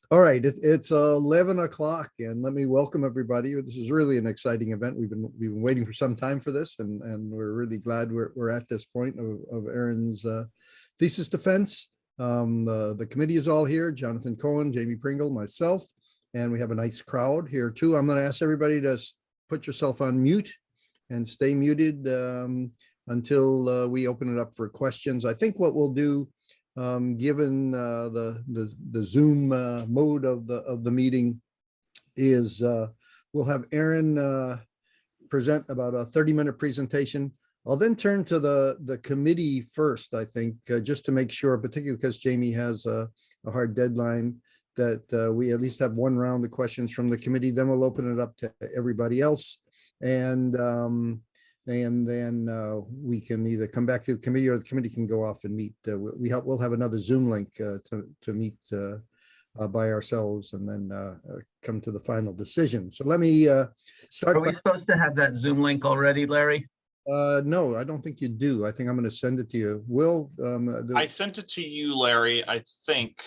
All right, it's 11 o'clock, and let me welcome everybody. This is really an exciting event. We've been waiting for some time for this, and we're really glad we're at this point of Erin's thesis defense. The committee is all here: Jonathan Cohen, Jamie Pringle, myself, and we have a nice crowd here too. I'm going to ask everybody to put yourself on mute and stay muted until we open it up for questions. I think what we'll do, given the Zoom mode of the meeting, is we'll have Erin present about a 30-minute presentation. I'll then turn to the committee first, I think, just to make sure, particularly because Jamie has a hard deadline, that we at least have one round of questions from the committee. Then we'll open it up to everybody else. And then we can either come back to the committee or the committee can go off and meet. We'll have another Zoom link to meet by ourselves and then come to the final decision. So let me start. Are we supposed to have that Zoom link already, Larry? No, I don't think you do. I think I'm going to send it to you. Will? I sent it to you, Larry, I think.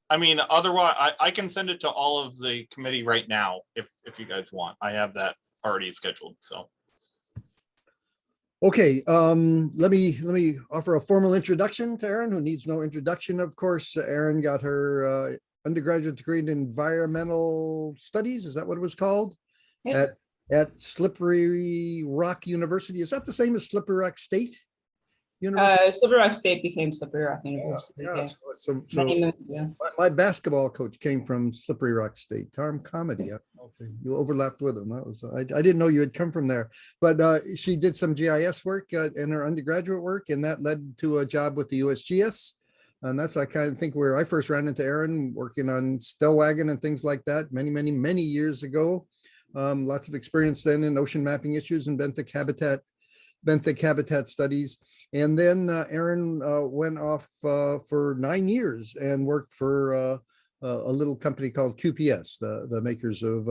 Otherwise, I can send it to all of the committee right now if you guys want. I have that already scheduled, so. Okay, let me offer a formal introduction to Erin, who needs no introduction, of course. Erin got her undergraduate degree in environmental studies. Is that what it was called? Yep. At Slippery Rock University. Is that the same as Slippery Rock State University? Slippery Rock State became Slippery Rock University. Yeah. So my basketball coach came from Slippery Rock State. Tom Comedy. I don't know if you overlapped with him. That was I didn't know you had come from there. But she did some GIS work in her undergraduate work, and that led to a job with the USGS. And that's, I kind of think, where I first ran into Erin, working on Stellwagen and things like that many years ago. Lots of experience then in ocean mapping issues and benthic habitat studies. And then Erin went off for 9 years and worked for a little company called QPS, the makers of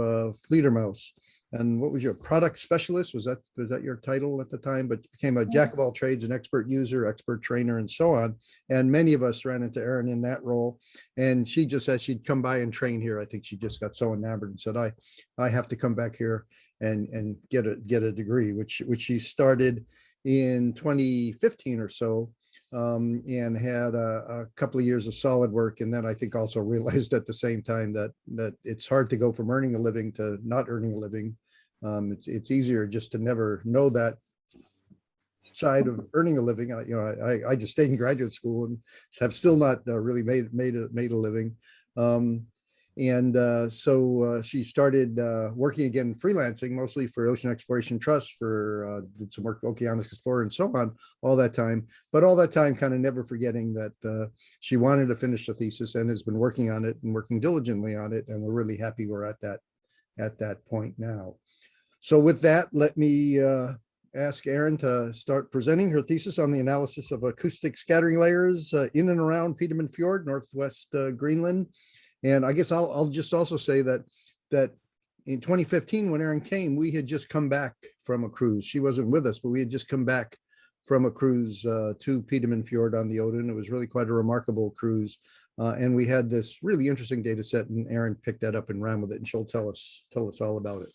Fledermaus. And what was your product specialist? Was that your title at the time? But you became a jack of all trades, an expert user, expert trainer, and so on. And many of us ran into Erin in that role. And she just said she'd come by and train here. I think she just got so enamored and said, I have to come back here and get a degree, which she started in 2015 or so, and had a couple of years of solid work. And then I think also realized at the same time that it's hard to go from earning a living to not earning a living. It's easier just to never know that side of earning a living. I just stayed in graduate school and have still not really made a living. So she started working again, freelancing, mostly for Ocean Exploration Trust, did some work for Oceanus Explorer and so on, all that time. But all that time kind of never forgetting that she wanted to finish the thesis and has been working on it and working diligently on it. And we're really happy we're at that point now. So with that, let me ask Erin to start presenting her thesis on the analysis of acoustic scattering layers in and around Petermann Fjord, northwest Greenland. And I guess I'll just also say that in 2015, when Erin came, we had just come back from a cruise. She wasn't with us, but we had just come back from a cruise to Petermann Fjord on the Odin. It was really quite a remarkable cruise. And we had this really interesting data set, and Erin picked that up and ran with it, and she'll tell us all about it.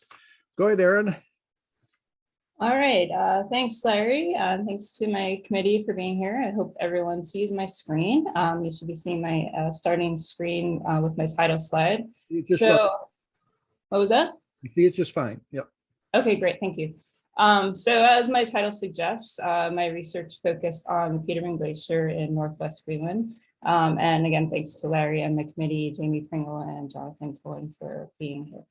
Go ahead, Erin. All right, thanks, Larry. Thanks to my committee for being here. I hope everyone sees my screen. You should be seeing my starting screen with my title slide. So, what was that? You see it's just fine. Yep. Okay, great, thank you. So as my title suggests, my research focused on the Petermann Glacier in Northwest Greenland. And again, thanks to Larry and the committee, Jamie Pringle and Jonathan Cohen for being here.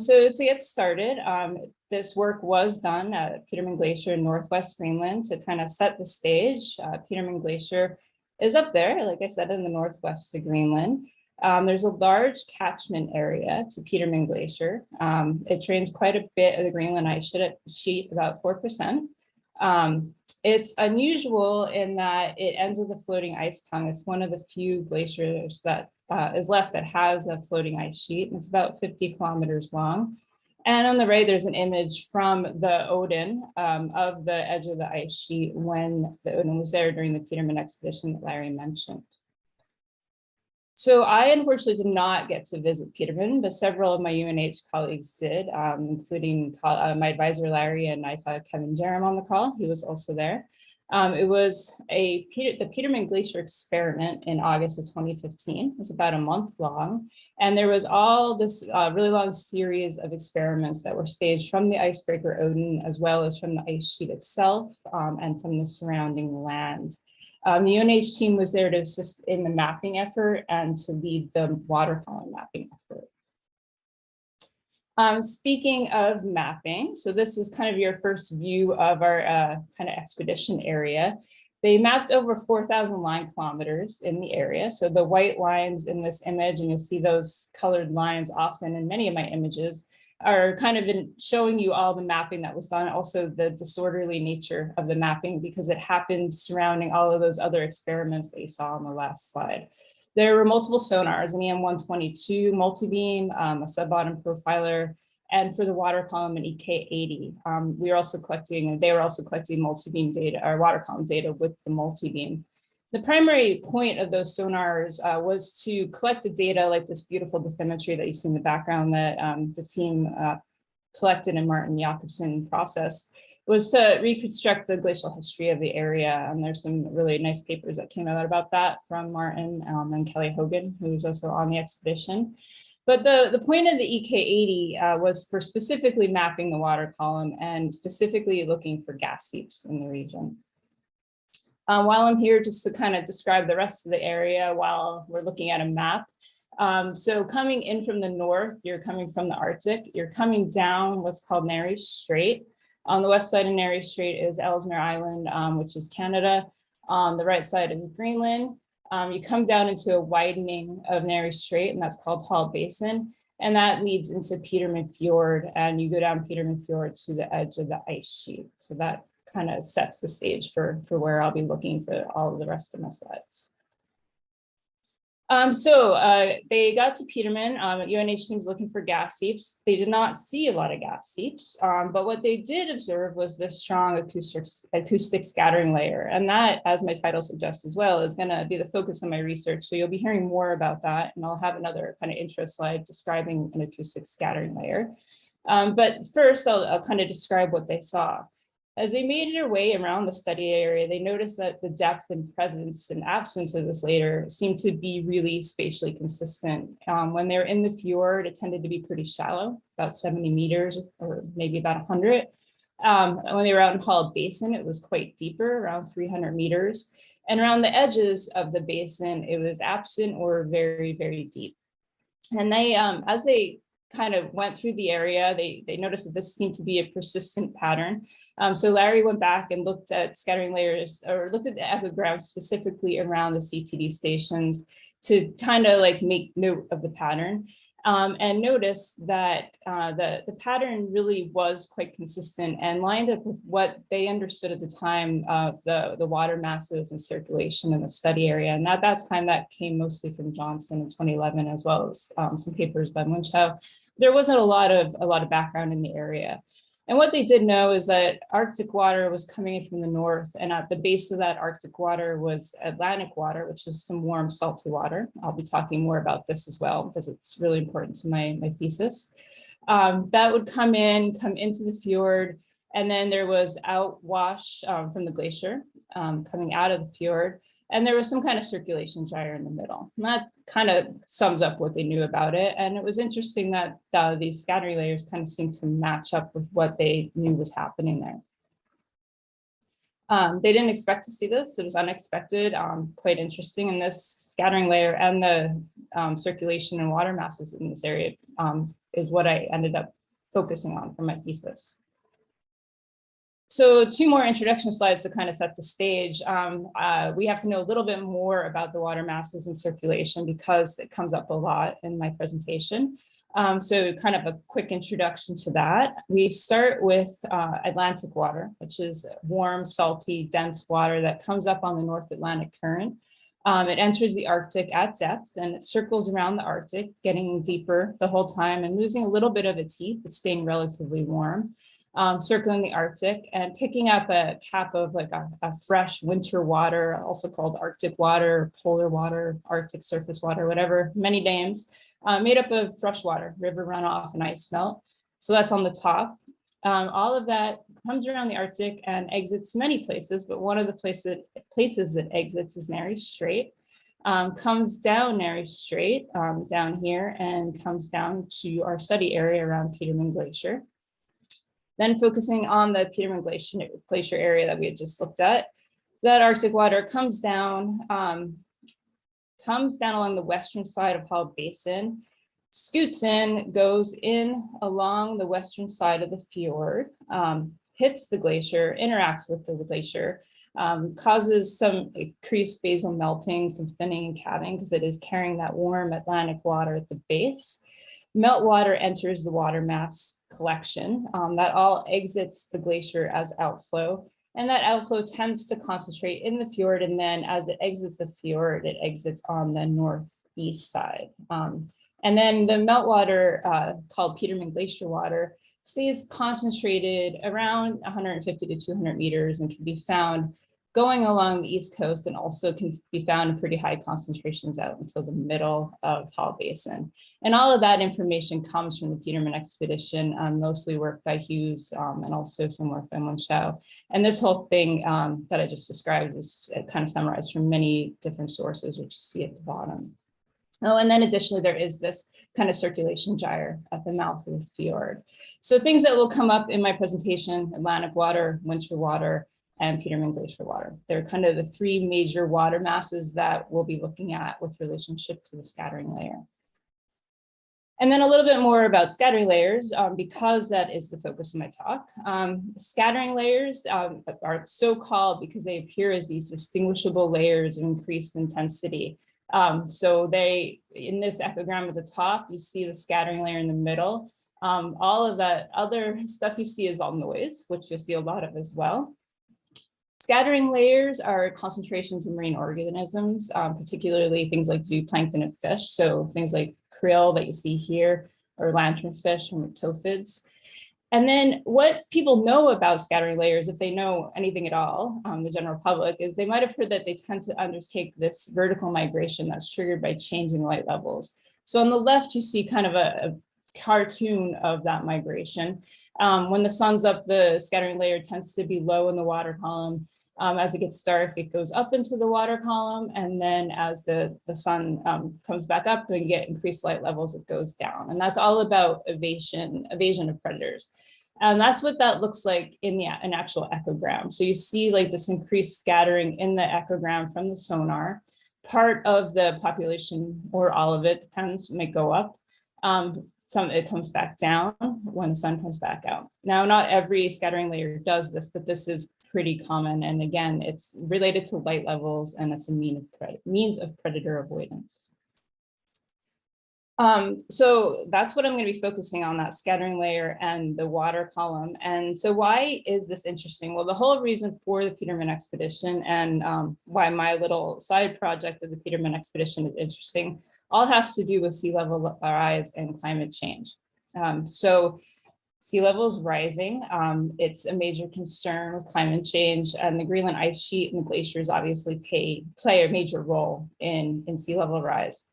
So to get started, this work was done at Petermann Glacier in Northwest Greenland to kind of set the stage. Petermann Glacier is up there, like I said, in the northwest of Greenland. There's a large catchment area to Petermann Glacier. It drains quite a bit of the Greenland ice sheet, about 4%. It's unusual in that it ends with a floating ice tongue. It's one of the few glaciers that is left that has a floating ice sheet, and it's about 50 kilometers long. And on the right, there's an image from the Odin of the edge of the ice sheet when the Odin was there during the Petermann expedition that Larry mentioned. So I unfortunately did not get to visit Petermann, but several of my UNH colleagues did, including my advisor Larry, and I saw Kevin Jerem on the call. He was also there. It was the Petermann Glacier experiment in August of 2015. It was about a month long. And there was all this really long series of experiments that were staged from the icebreaker Odin, as well as from the ice sheet itself and from the surrounding land. The UNH team was there to assist in the mapping effort and to lead the water column mapping effort. Speaking of mapping, so this is kind of your first view of our kind of expedition area. They mapped over 4,000 line kilometers in the area. So the white lines in this image, and you'll see those colored lines often in many of my images, are kind of showing you all the mapping that was done, also the disorderly nature of the mapping, because it happened surrounding all of those other experiments that you saw on the last slide. There were multiple sonars, an EM122 multi-beam, a sub-bottom profiler, and for the water column, an EK80. They were also collecting multi-beam data, or water column data with the multi-beam. The primary point of those sonars was to collect the data, like this beautiful bathymetry that you see in the background that the team collected and Martin Jakobsen processed, was to reconstruct the glacial history of the area. And there's some really nice papers that came out about that from Martin and Kelly Hogan, who was also on the expedition. But the point of the EK80 was for specifically mapping the water column and specifically looking for gas seeps in the region. While I'm here, just to kind of describe the rest of the area while we're looking at a map. So coming in from the north, you're coming from the Arctic, you're coming down what's called Nares Strait. On the west side of Nares Strait is Ellesmere Island, which is Canada. On the right side is Greenland. You come down into a widening of Nares Strait, and that's called Hall Basin. And that leads into Petermann Fjord, and you go down Petermann Fjord to the edge of the ice sheet. So that kind of sets the stage for where I'll be looking for all of the rest of my slides. They got to Petermann. UNH team's looking for gas seeps. They did not see a lot of gas seeps, but what they did observe was this strong acoustic scattering layer. And that, as my title suggests as well, is going to be the focus of my research. So you'll be hearing more about that, and I'll have another kind of intro slide describing an acoustic scattering layer. But first, I'll kind of describe what they saw. As they made their way around the study area, they noticed that the depth and presence and absence of this layer seemed to be really spatially consistent. When they were in the fjord, it tended to be pretty shallow, about 70 meters or maybe about 100. When they were out in Hall Basin, it was quite deeper, around 300 meters. And around the edges of the basin, it was absent or very, very deep. And they, as they kind of went through the area, they noticed that this seemed to be a persistent pattern. So Larry went back and looked at scattering layers, or looked at the echographs specifically around the CTD stations to kind of like make note of the pattern. And noticed that the pattern really was quite consistent and lined up with what they understood at the time of the water masses and circulation in the study area. And at that time, that came mostly from Johnson in 2011, as well as some papers by Munchow. There wasn't a lot of background in the area. And what they did know is that Arctic water was coming in from the north, and at the base of that Arctic water was Atlantic water, which is some warm, salty water. I'll be talking more about this as well, because it's really important to my thesis. That would come into the fjord, and then there was outwash from the glacier coming out of the fjord, and there was some kind of circulation gyre in the middle. And that kind of sums up what they knew about it. And it was interesting that these scattering layers kind of seemed to match up with what they knew was happening there. They didn't expect to see this. It was unexpected, quite interesting. And this scattering layer and the circulation and water masses in this area is what I ended up focusing on for my thesis. So 2 more introduction slides to kind of set the stage. We have to know a little bit more about the water masses and circulation because it comes up a lot in my presentation. So kind of a quick introduction to that. We start with Atlantic water, which is warm, salty, dense water that comes up on the North Atlantic current. It enters the Arctic at depth, and it circles around the Arctic, getting deeper the whole time and losing a little bit of its heat, but staying relatively warm. circling the Arctic and picking up a cap of like a fresh winter water, also called Arctic water, polar water, Arctic surface water, whatever, many names, made up of fresh water, river runoff and ice melt. So that's on the top. All of that comes around the Arctic and exits many places, but one of the places that exits is Nares Strait. Comes down Nares Strait down here and comes down to our study area around Petermann Glacier. Then focusing on the Petermann Glacier area that we had just looked at, that Arctic water comes down along the western side of Hall Basin, scoots in, goes in along the western side of the fjord, hits the glacier, interacts with the glacier, causes some increased basal melting, some thinning and calving because it is carrying that warm Atlantic water at the base. Meltwater enters the water mass collection. That all exits the glacier as outflow. And that outflow tends to concentrate in the fjord. And then as it exits the fjord, it exits on the northeast side. And then the meltwater called Petermann Glacier water stays concentrated around 150 to 200 meters and can be found going along the East Coast and also can be found in pretty high concentrations out until the middle of Hall Basin. And all of that information comes from the Petermann Expedition, mostly work by Hughes and also some work by Munchau. And this whole thing that I just described is kind of summarized from many different sources, which you see at the bottom. Oh, and then additionally, there is this kind of circulation gyre at the mouth of the fjord. So things that will come up in my presentation: Atlantic water, winter water, and Petermann Glacier water. They're kind of the three major water masses that we'll be looking at with relationship to the scattering layer. And then a little bit more about scattering layers, because that is the focus of my talk. Scattering layers are so called because they appear as these distinguishable layers of increased intensity. So they, in this echogram at the top, you see the scattering layer in the middle. All of that other stuff you see is all noise, which you'll see a lot of as well. Scattering layers are concentrations of marine organisms, particularly things like zooplankton and fish. So things like krill that you see here, or lanternfish and tophids. And then what people know about scattering layers, if they know anything at all, the general public, is they might have heard that they tend to undertake this vertical migration that's triggered by changing light levels. So on the left, you see kind of a cartoon of that migration. When the sun's up, the scattering layer tends to be low in the water column. As it gets dark, it goes up into the water column. And then as the sun comes back up and you get increased light levels, it goes down. And that's all about evasion of predators. And that's what that looks like in an actual echogram. So you see like this increased scattering in the echogram from the sonar. Part of the population, or all of it, depends, may go up. It comes back down when the sun comes back out. Now, not every scattering layer does this, but this is pretty common. And again, it's related to light levels and it's a means of predator avoidance. So that's what I'm going to be focusing on, that scattering layer and the water column. And so why is this interesting? Well, the whole reason for the Petermann Expedition and why my little side project of the Petermann Expedition is interesting all has to do with sea level rise and climate change. So sea level is rising. It's a major concern with climate change, and the Greenland ice sheet and the glaciers obviously play a major role in sea level rise.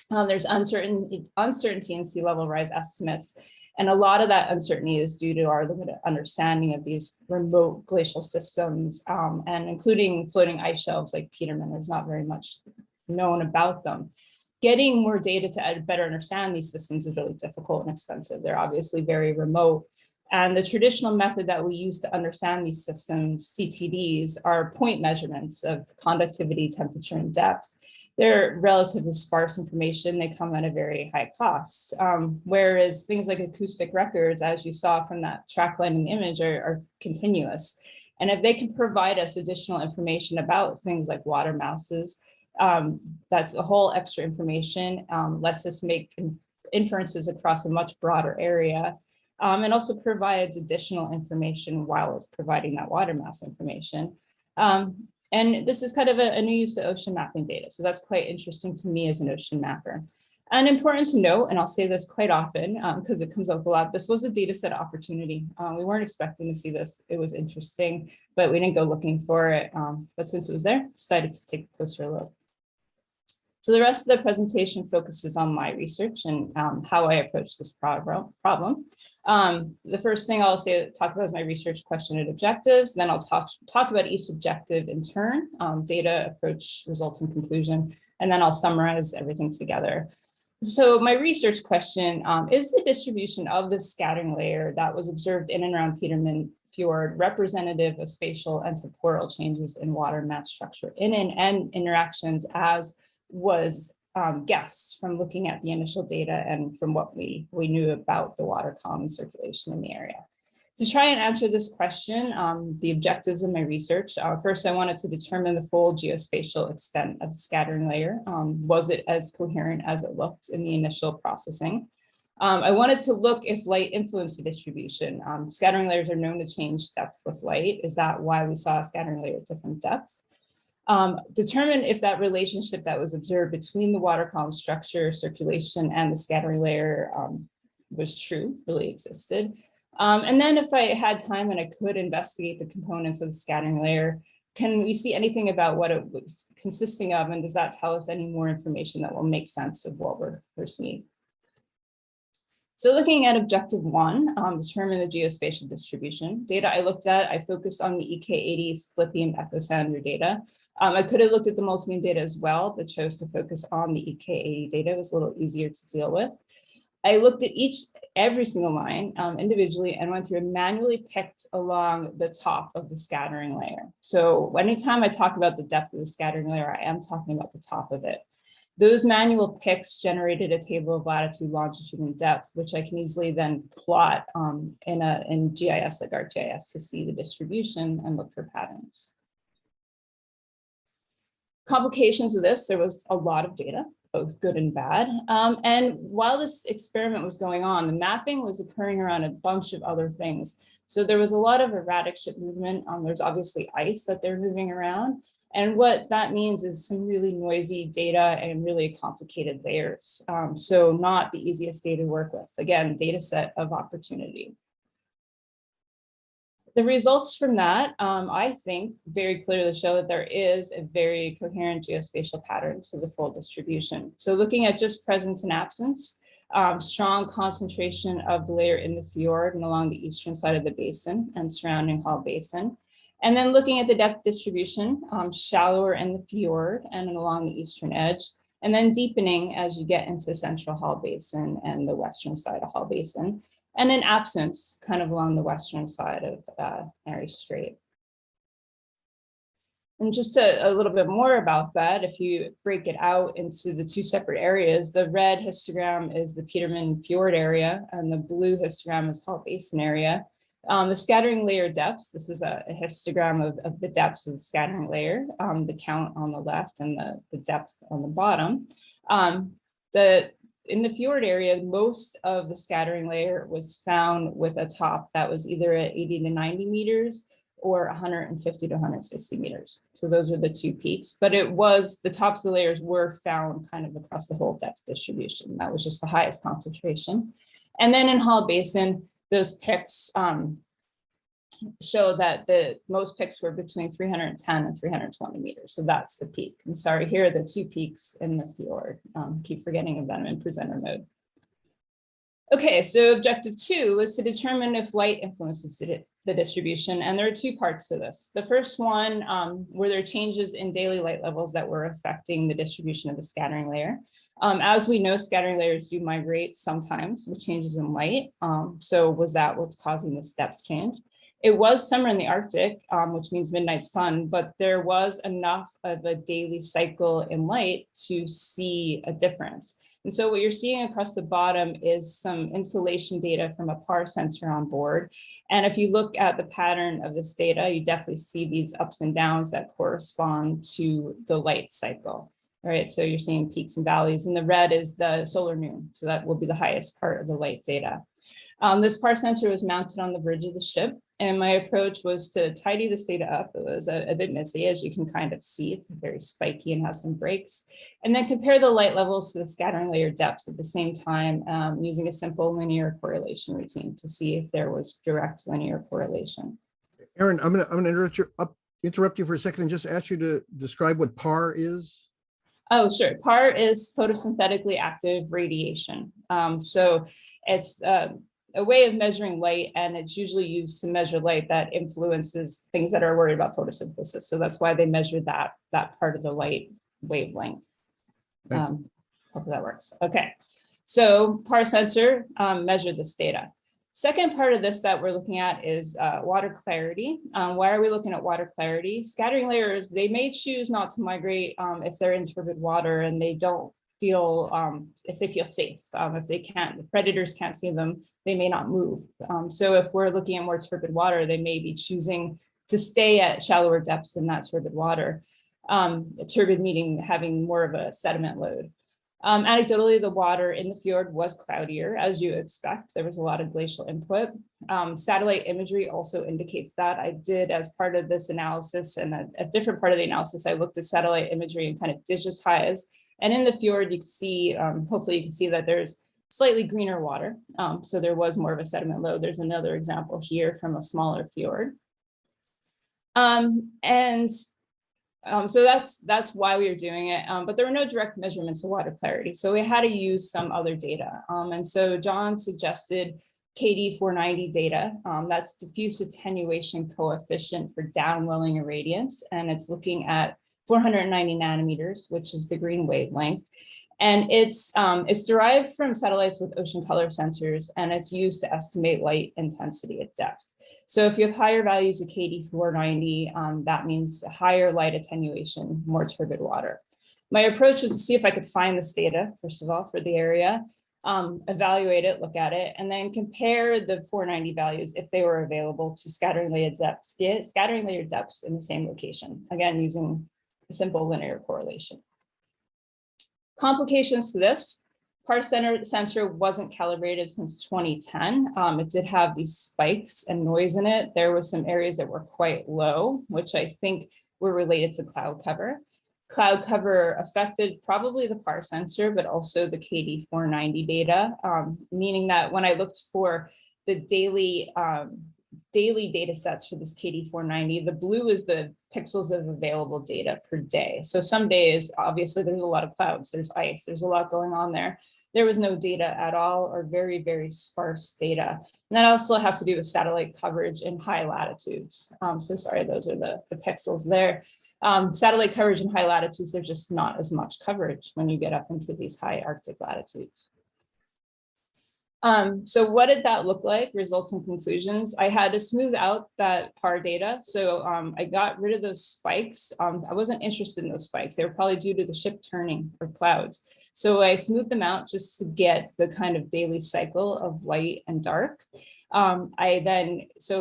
There's uncertainty in sea level rise estimates, and a lot of that uncertainty is due to our limited understanding of these remote glacial systems, and including floating ice shelves like Petermann. There's not very much known about them. Getting more data to better understand these systems is really difficult and expensive. They're obviously very remote. And the traditional method that we use to understand these systems, CTDs, are point measurements of conductivity, temperature, and depth. They're relatively sparse information. They come at a very high cost. Whereas things like acoustic records, as you saw from that track line in the image, are continuous. And if they can provide us additional information about things like water masses, that's a whole extra information, lets us make inferences across a much broader area, and also provides additional information while it's providing that water mass information. And this is kind of a new use to ocean mapping data. So that's quite interesting to me as an ocean mapper. And important to note, and I'll say this quite often because it comes up a lot, this was a data set opportunity. We weren't expecting to see this. It was interesting, but we didn't go looking for it. But since it was there, decided to take a closer look. So the rest of the presentation focuses on my research and how I approach this problem. The first thing I'll talk about is my research question and objectives. Then I'll talk about each objective in turn, data, approach, results, and conclusion. And then I'll summarize everything together. So my research question is the distribution of the scattering layer that was observed in and around Petermann Fjord representative of spatial and temporal changes in water mass structure in and interactions as was guessed from looking at the initial data and from what we knew about the water column circulation in the area. To try and answer this question, the objectives of my research, first I wanted to determine the full geospatial extent of the scattering layer. Was it as coherent as it looked in the initial processing? I wanted to look if light influenced the distribution. Scattering layers are known to change depth with light. Is that why we saw a scattering layer at different depths? Determine if that relationship that was observed between the water column structure, circulation, and the scattering layer was true, really existed. And then if I had time and I could investigate the components of the scattering layer, can we see anything about what it was consisting of? And does that tell us any more information that will make sense of what we're seeing? So looking at objective 1, determine the geospatial distribution. Data I looked at, I focused on the EK80 split beam echo sounder data. I could have looked at the multi-beam data as well, but chose to focus on the EK80 data. It was a little easier to deal with. I looked at every single line individually and went through and manually picked along the top of the scattering layer. So anytime I talk about the depth of the scattering layer, I am talking about the top of it. Those manual picks generated a table of latitude, longitude, and depth, which I can easily then plot in GIS like ArcGIS to see the distribution and look for patterns. Complications of this, there was a lot of data, both good and bad. And while this experiment was going on, the mapping was occurring around a bunch of other things. So there was a lot of erratic ship movement. There's obviously ice that they're moving around. And what that means is some really noisy data and really complicated layers. So not the easiest data to work with. Again, data set of opportunity. The results from that, I think, very clearly show that there is a very coherent geospatial pattern to the full distribution. So looking at just presence and absence, strong concentration of the layer in the fjord and along the eastern side of the basin and surrounding Hall Basin. And then looking at the depth distribution, shallower in the fjord and along the eastern edge, and then deepening as you get into central Hall Basin and the western side of Hall Basin, and an absence kind of along the western side of Mary Strait. And just a little bit more about that, if you break it out into the two separate areas, the red histogram is the Petermann Fjord area, and the blue histogram is Hall Basin area. The scattering layer depths, this is a histogram of the depths of the scattering layer, the count on the left and the depth on the bottom. In the fjord area, most of the scattering layer was found with a top that was either at 80 to 90 meters or 150 to 160 meters. So those are the two peaks, but the tops of the layers were found kind of across the whole depth distribution. That was just the highest concentration. And then in Hall Basin, those picks show that the most picks were between 310 and 320 meters. So that's the peak. I'm sorry, here are the two peaks in the fjord. Keep forgetting of them in presenter mode. Okay, so objective 2 is to determine if light influences the distribution. And there are two parts to this. The first one, were there changes in daily light levels that were affecting the distribution of the scattering layer? As we know, scattering layers do migrate sometimes with changes in light. So was that what's causing this depth change? It was summer in the Arctic, which means midnight sun, but there was enough of a daily cycle in light to see a difference. And so what you're seeing across the bottom is some insolation data from a PAR sensor on board. And if you look at the pattern of this data, you definitely see these ups and downs that correspond to the light cycle. All right, so you're seeing peaks and valleys, and the red is the solar noon. So that will be the highest part of the light data. This PAR sensor was mounted on the bridge of the ship, and my approach was to tidy this data up. It was a bit messy, as you can kind of see. It's very spiky and has some breaks. And then compare the light levels to the scattering layer depths at the same time, using a simple linear correlation routine to see if there was direct linear correlation. Erin, I'm gonna interrupt you for a second and just ask you to describe what PAR is. Oh, sure. PAR is photosynthetically active radiation. So it's a way of measuring light, and it's usually used to measure light that influences things that are worried about photosynthesis. So that's why they measure that part of the light wavelength. Hopefully that works. Okay. So PAR sensor measured this data. Second part of this that we're looking at is water clarity. Why are we looking at water clarity? Scattering layers, they may choose not to migrate if they're in turbid water and they don't feel, if they feel safe. If they can't, if predators can't see them, they may not move. So if we're looking at more turbid water, they may be choosing to stay at shallower depths than that turbid water. Turbid meaning having more of a sediment load. Anecdotally, the water in the fjord was cloudier, as you expect. There was a lot of glacial input. Satellite imagery also indicates that. I did, as part of this analysis, and a different part of the analysis, I looked at satellite imagery and kind of digitized. And in the fjord, you can see, hopefully you can see that there's slightly greener water. So there was more of a sediment load. There's another example here from a smaller fjord. So that's why we were doing it, but there were no direct measurements of water clarity. So we had to use some other data. And so John suggested KD 490 data. That's diffuse attenuation coefficient for downwelling irradiance. And it's looking at 490 nanometers, which is the green wavelength. And it's derived from satellites with ocean color sensors, and it's used to estimate light intensity at depth. So if you have higher values of KD 490, that means higher light attenuation, more turbid water. My approach was to see if I could find this data, first of all, for the area, evaluate it, look at it, and then compare the 490 values if they were available to scattering layer depths in the same location, again, using a simple linear correlation. Complications to this: PAR sensor wasn't calibrated since 2010. It did have these spikes and noise in it. There were some areas that were quite low, which I think were related to cloud cover. Cloud cover affected probably the PAR sensor, but also the KD 490 data, meaning that when I looked for the daily data sets for this KD 490, the blue is the pixels of available data per day. So some days, obviously, there's a lot of clouds, there's ice, there's a lot going on there. There was no data at all, or very, very sparse data. And that also has to do with satellite coverage in high latitudes. So sorry, those are the pixels there. Satellite coverage in high latitudes, there's just not as much coverage when you get up into these high Arctic latitudes. So what did that look like? Results and conclusions. I had to smooth out that PAR data. So I got rid of those spikes. I wasn't interested in those spikes. They were probably due to the ship turning or clouds. So I smoothed them out just to get the kind of daily cycle of light and dark. So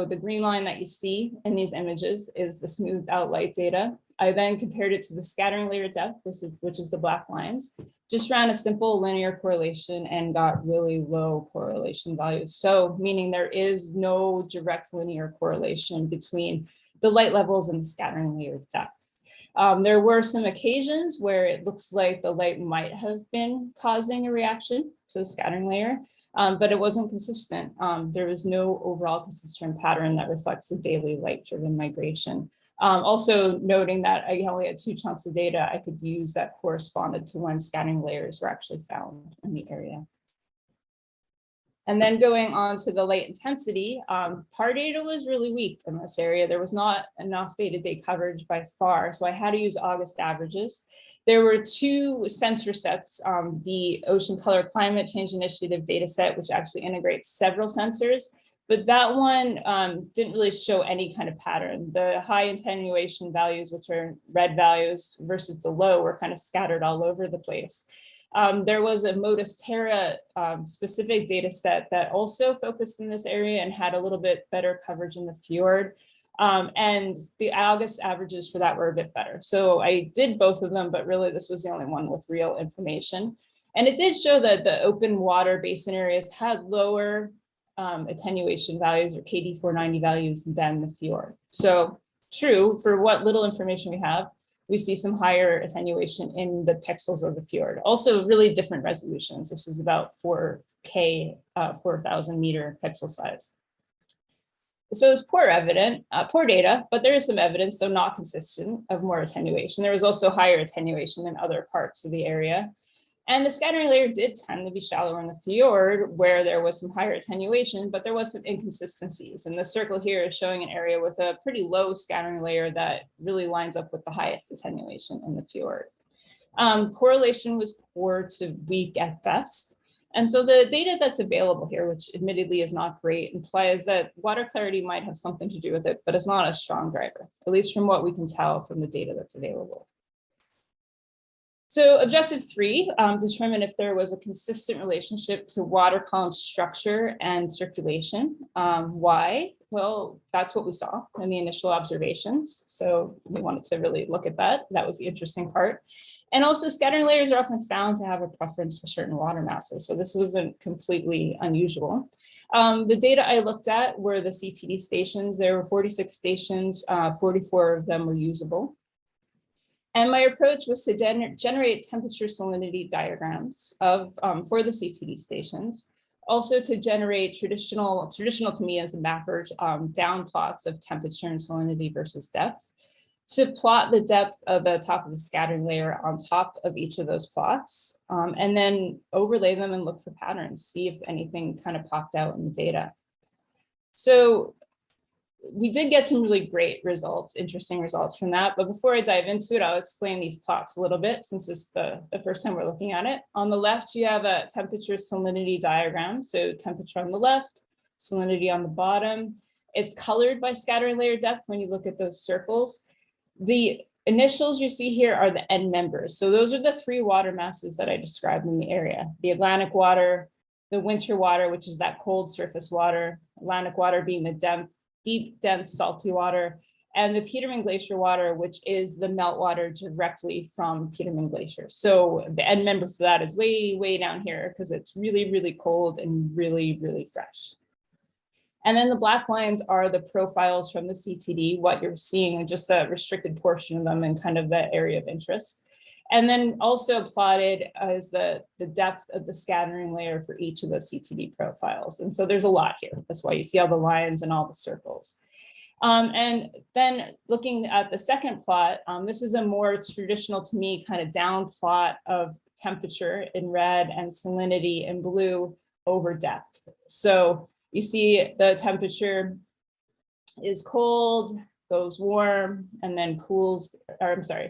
the green line that you see in these images is the smoothed out light data. I then compared it to the scattering layer depth, which is the black lines, just ran a simple linear correlation and got really low correlation values. So meaning there is no direct linear correlation between the light levels and the scattering layer depth. There were some occasions where it looks like the light might have been causing a reaction to the scattering layer, but it wasn't consistent. There was no overall consistent pattern that reflects the daily light-driven migration. Also noting that I only had 2 chunks of data I could use that corresponded to when scattering layers were actually found in the area. And then going on to the light intensity, PAR data was really weak in this area. There was not enough day-to-day coverage by far, so I had to use August averages. There were 2 sensor sets, the Ocean Color Climate Change Initiative data set, which actually integrates several sensors, but that one didn't really show any kind of pattern. The high attenuation values, which are red values, versus the low, were kind of scattered all over the place. There was a Modus Terra specific data set that also focused in this area and had a little bit better coverage in the fjord. And the August averages for that were a bit better. So I did both of them, but really this was the only one with real information. And it did show that the open water basin areas had lower attenuation values or KD 490 values than the fjord. So true, for what little information we have, we see some higher attenuation in the pixels of the fjord. Also really different resolutions. This is about 4K, 4,000 meter pixel size. So it's poor data, but there is some evidence, though not consistent, of more attenuation. There was also higher attenuation in other parts of the area. And the scattering layer did tend to be shallower in the fjord, where there was some higher attenuation, but there was some inconsistencies. And the circle here is showing an area with a pretty low scattering layer that really lines up with the highest attenuation in the fjord. Correlation was poor to weak at best. And so the data that's available here, which admittedly is not great, implies that water clarity might have something to do with it, but it's not a strong driver, at least from what we can tell from the data that's available. So objective 3, determine if there was a consistent relationship to water column structure and circulation. Why? Well, that's what we saw in the initial observations. So we wanted to really look at that. That was the interesting part. And also scattering layers are often found to have a preference for certain water masses. So this wasn't completely unusual. The data I looked at were the CTD stations. There were 46 stations, 44 of them were usable. And my approach was to generate temperature salinity diagrams for the CTD stations. Also to generate traditional to me as a mapper, down plots of temperature and salinity versus depth. To plot the depth of the top of the scattering layer on top of each of those plots, and then overlay them and look for patterns, see if anything kind of popped out in the data. So we did get some really great results, interesting results from that. But before I dive into it, I'll explain these plots a little bit since it's the first time we're looking at it. On the left, you have a temperature salinity diagram. So temperature on the left, salinity on the bottom. It's colored by scattering layer depth when you look at those circles. The initials you see here are the end members. So those are the 3 water masses that I described in the area: the Atlantic water, the winter water, which is that cold surface water, Atlantic water being the deep, dense, salty water, and the Petermann Glacier water, which is the meltwater directly from Petermann Glacier. So the end member for that is way, way down here because it's really, really cold and really, really fresh. And then the black lines are the profiles from the CTD, what you're seeing, and just a restricted portion of them and kind of the area of interest. And then also plotted as the depth of the scattering layer for each of those CTD profiles. And so there's a lot here. That's why you see all the lines and all the circles. And then looking at the second plot, this is a more traditional to me kind of down plot of temperature in red and salinity in blue over depth. So you see the temperature is cold, goes warm, and then cools, or I'm sorry,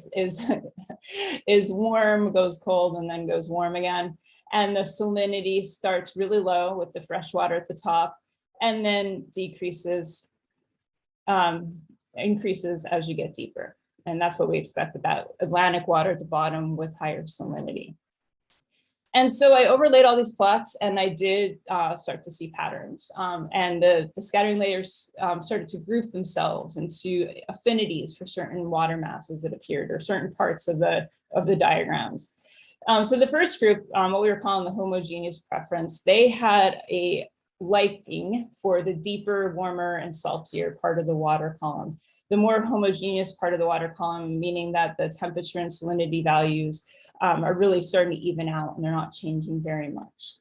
is warm, goes cold, and then goes warm again. And the salinity starts really low with the fresh water at the top, and then decreases, increases as you get deeper. And that's what we expect with that Atlantic water at the bottom with higher salinity. And so I overlaid all these plots and I did start to see patterns. And the scattering layers started to group themselves into affinities for certain water masses, it appeared, or certain parts of the diagrams. So the first group, what we were calling the homogeneous preference, they had a liking for the deeper, warmer, and saltier part of the water column. The more homogeneous part of the water column, meaning that the temperature and salinity values are really starting to even out and they're not changing very much.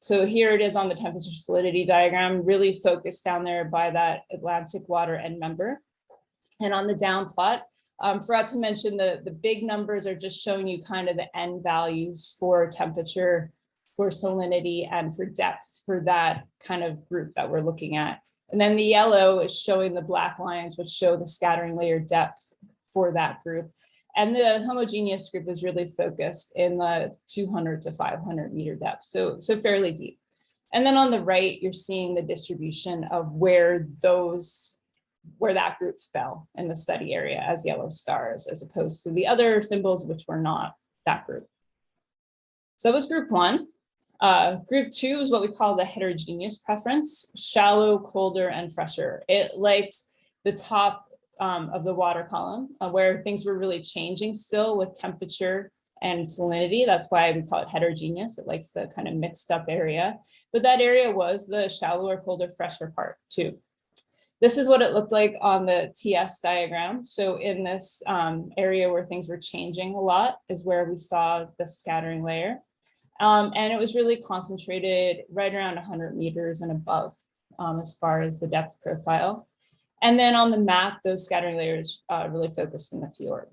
So here it is on the temperature salinity diagram, really focused down there by that Atlantic water end member. And on the down plot, forgot to mention the big numbers are just showing you kind of the end values for temperature, for salinity, and for depth for that kind of group that we're looking at. And then the yellow is showing the black lines, which show the scattering layer depth for that group. And the homogeneous group is really focused in the 200 to 500 meter depth, so fairly deep. And then on the right, you're seeing the distribution of where that group fell in the study area as yellow stars, as opposed to the other symbols, which were not that group. So that was group 1. Group 2 is what we call the heterogeneous preference, shallow, colder, and fresher. It liked the top of the water column where things were really changing still with temperature and salinity. That's why we call it heterogeneous. It likes the kind of mixed up area. But that area was the shallower, colder, fresher part too. This is what it looked like on the TS diagram. So in this area where things were changing a lot is where we saw the scattering layer. And it was really concentrated right around 100 meters and above as far as the depth profile. And then on the map, those scattering layers really focused in the fjord.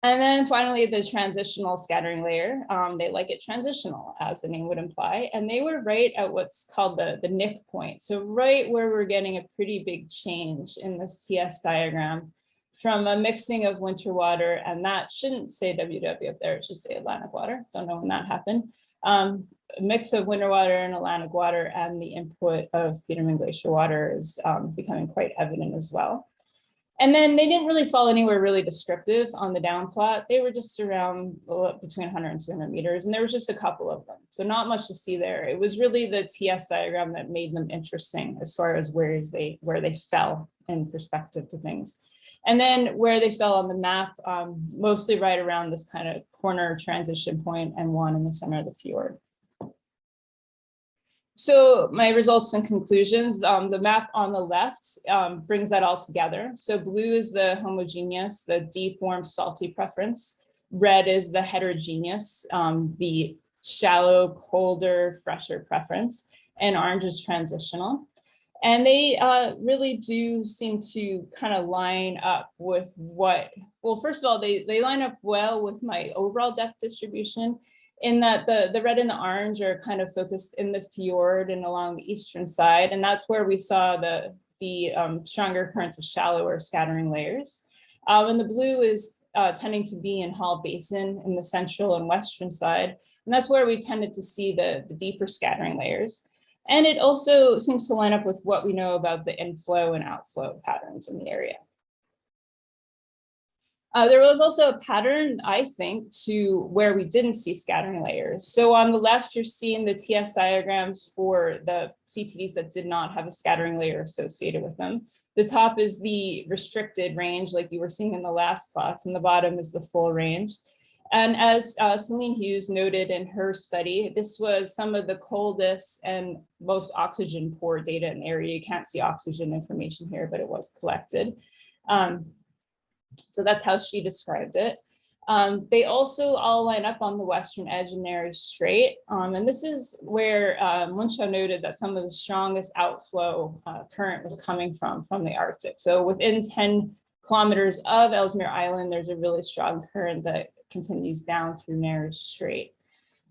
And then finally, the transitional scattering layer, they like it transitional, as the name would imply. And they were right at what's called the nick point. So right where we're getting a pretty big change in this TS diagram from a mixing of winter water, and that shouldn't say WW up there, it should say Atlantic water. Don't know when that happened. A mix of winter water and Atlantic water, and the input of Petermann Glacier water is becoming quite evident as well. And then they didn't really fall anywhere really descriptive on the down plot. They were just around between 100 and 200 meters, and there was just a couple of them. So not much to see there. It was really the TS diagram that made them interesting as far as where they fell in perspective to things. And then where they fell on the map, mostly right around this kind of corner transition point and one in the center of the fjord. So my results and conclusions, the map on the left brings that all together. So blue is the homogeneous, the deep, warm, salty preference. Red is the heterogeneous, the shallow, colder, fresher preference. And orange is transitional. And they really do seem to kind of line up with what, well, first of all, they line up well with my overall depth distribution, in that the red and the orange are kind of focused in the fjord and along the eastern side. And that's where we saw the stronger currents of shallower scattering layers. And the blue is tending to be in Hall Basin in the central and western side. And that's where we tended to see the deeper scattering layers. And it also seems to line up with what we know about the inflow and outflow patterns in the area. There was also a pattern, I think, to where we didn't see scattering layers. So on the left, you're seeing the TS diagrams for the CTDs that did not have a scattering layer associated with them. The top is the restricted range, like you were seeing in the last plots, and the bottom is the full range. And as Celine Hughes noted in her study, this was some of the coldest and most oxygen poor data in the area. You can't see oxygen information here, but it was collected. So that's how she described it. They also all line up on the western edge of Nares Strait. And this is where Munchau noted that some of the strongest outflow current was coming from the Arctic. So within 10 kilometers of Ellesmere Island, there's a really strong current that continues down through Nares Strait.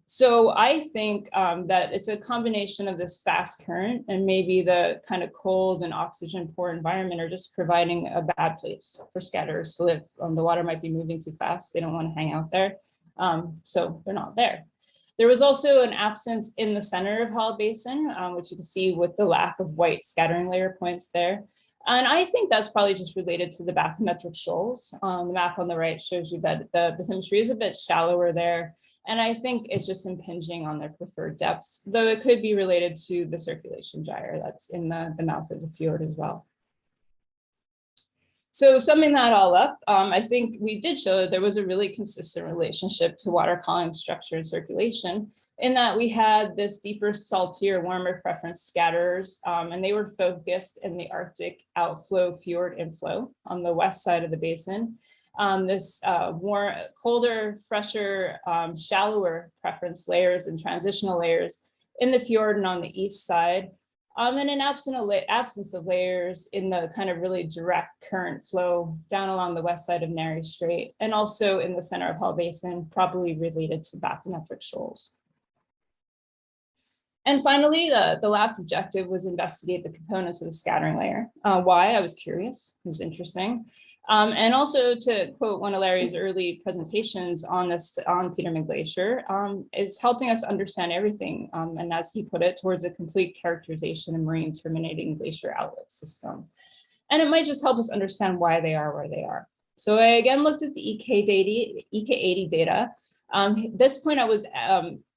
So I think that it's a combination of this fast current and maybe the kind of cold and oxygen poor environment are just providing a bad place for scatterers to live. The water might be moving too fast. They don't want to hang out there. So they're not there. There was also an absence in the center of Hall Basin, which you can see with the lack of white scattering layer points there. And I think that's probably just related to the bathymetric shoals. The map on the right shows you that the bathymetry is a bit shallower there. And I think it's just impinging on their preferred depths, though it could be related to the circulation gyre that's in the mouth of the fjord as well. So summing that all up, I think we did show that there was a really consistent relationship to water column structure and circulation, in that we had this deeper, saltier, warmer preference scatterers, and they were focused in the Arctic outflow fjord inflow on the west side of the basin. This colder, fresher, shallower preference layers and transitional layers in the fjord and on the east side. And an absence of layers in the kind of really direct current flow down along the west side of Nares Strait, and also in the center of Hall Basin, probably related to bathymetric shoals. And finally, the last objective was investigate the components of the scattering layer. Why? I was curious. It was interesting. And also, to quote one of Larry's early presentations on Petermann Glacier, is helping us understand everything, and as he put it, towards a complete characterization of marine terminating glacier outlet system. And it might just help us understand why they are where they are. So I again looked at the EK80 data. At this point, I was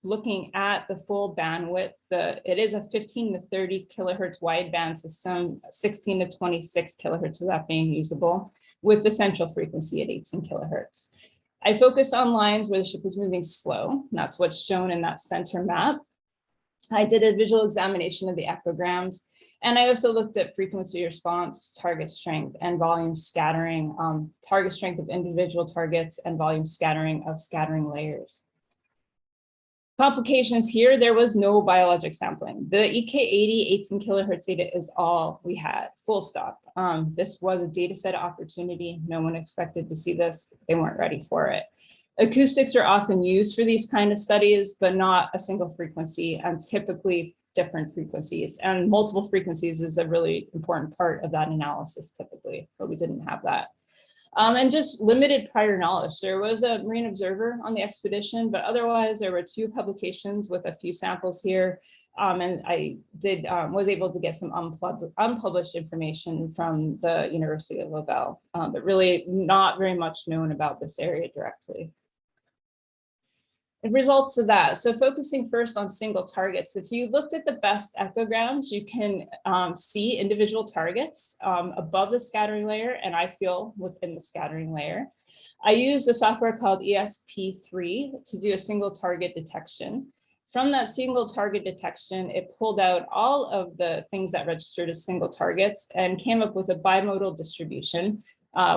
looking at the full bandwidth. It is a 15 to 30 kilohertz wideband system, 16 to 26 kilohertz of that being usable, with the central frequency at 18 kilohertz. I focused on lines where the ship was moving slow, and that's what's shown in that center map. I did a visual examination of the echograms, and I also looked at frequency response, target strength, and volume scattering, target strength of individual targets, and volume scattering of scattering layers. Complications here, there was no biologic sampling. The EK80 18 kilohertz data is all we had, full stop. This was a data set opportunity. No one expected to see this. They weren't ready for it. Acoustics are often used for these kind of studies, but not a single frequency, and typically different frequencies. And multiple frequencies is a really important part of that analysis typically, but we didn't have that. And just limited prior knowledge. There was a marine observer on the expedition, but otherwise there were 2 publications with a few samples here. And I was able to get some unpublished information from the University of Laval, but really not very much known about this area directly. The results of that. So focusing first on single targets, if you looked at the best echograms, you can see individual targets above the scattering layer, and I feel within the scattering layer. I used a software called ESP3 to do a single target detection. From that single target detection, it pulled out all of the things that registered as single targets and came up with a bimodal distribution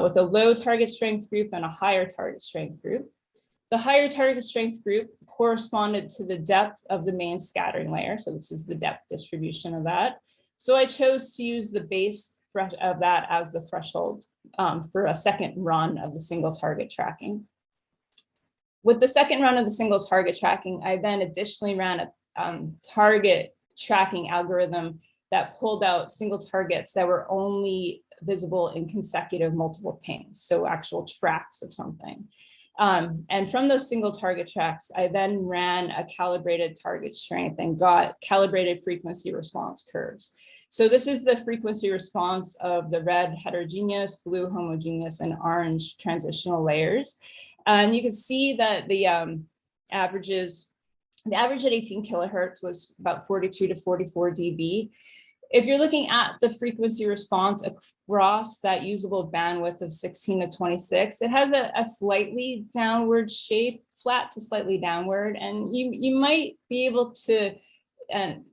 with a low target strength group and a higher target strength group. The higher target strength group corresponded to the depth of the main scattering layer. So this is the depth distribution of that. So I chose to use the base of that as the threshold for a second run of the single target tracking. With the second run of the single target tracking, I then additionally ran a target tracking algorithm that pulled out single targets that were only visible in consecutive multiple pings, so actual tracks of something. And from those single target tracks, I then ran a calibrated target strength and got calibrated frequency response curves. So this is the frequency response of the red heterogeneous, blue homogeneous, and orange transitional layers. And you can see that the average at 18 kilohertz was about 42 to 44 dB. If you're looking at the frequency response across that usable bandwidth of 16 to 26, it has a slightly downward shape, flat to slightly downward. And you might be able to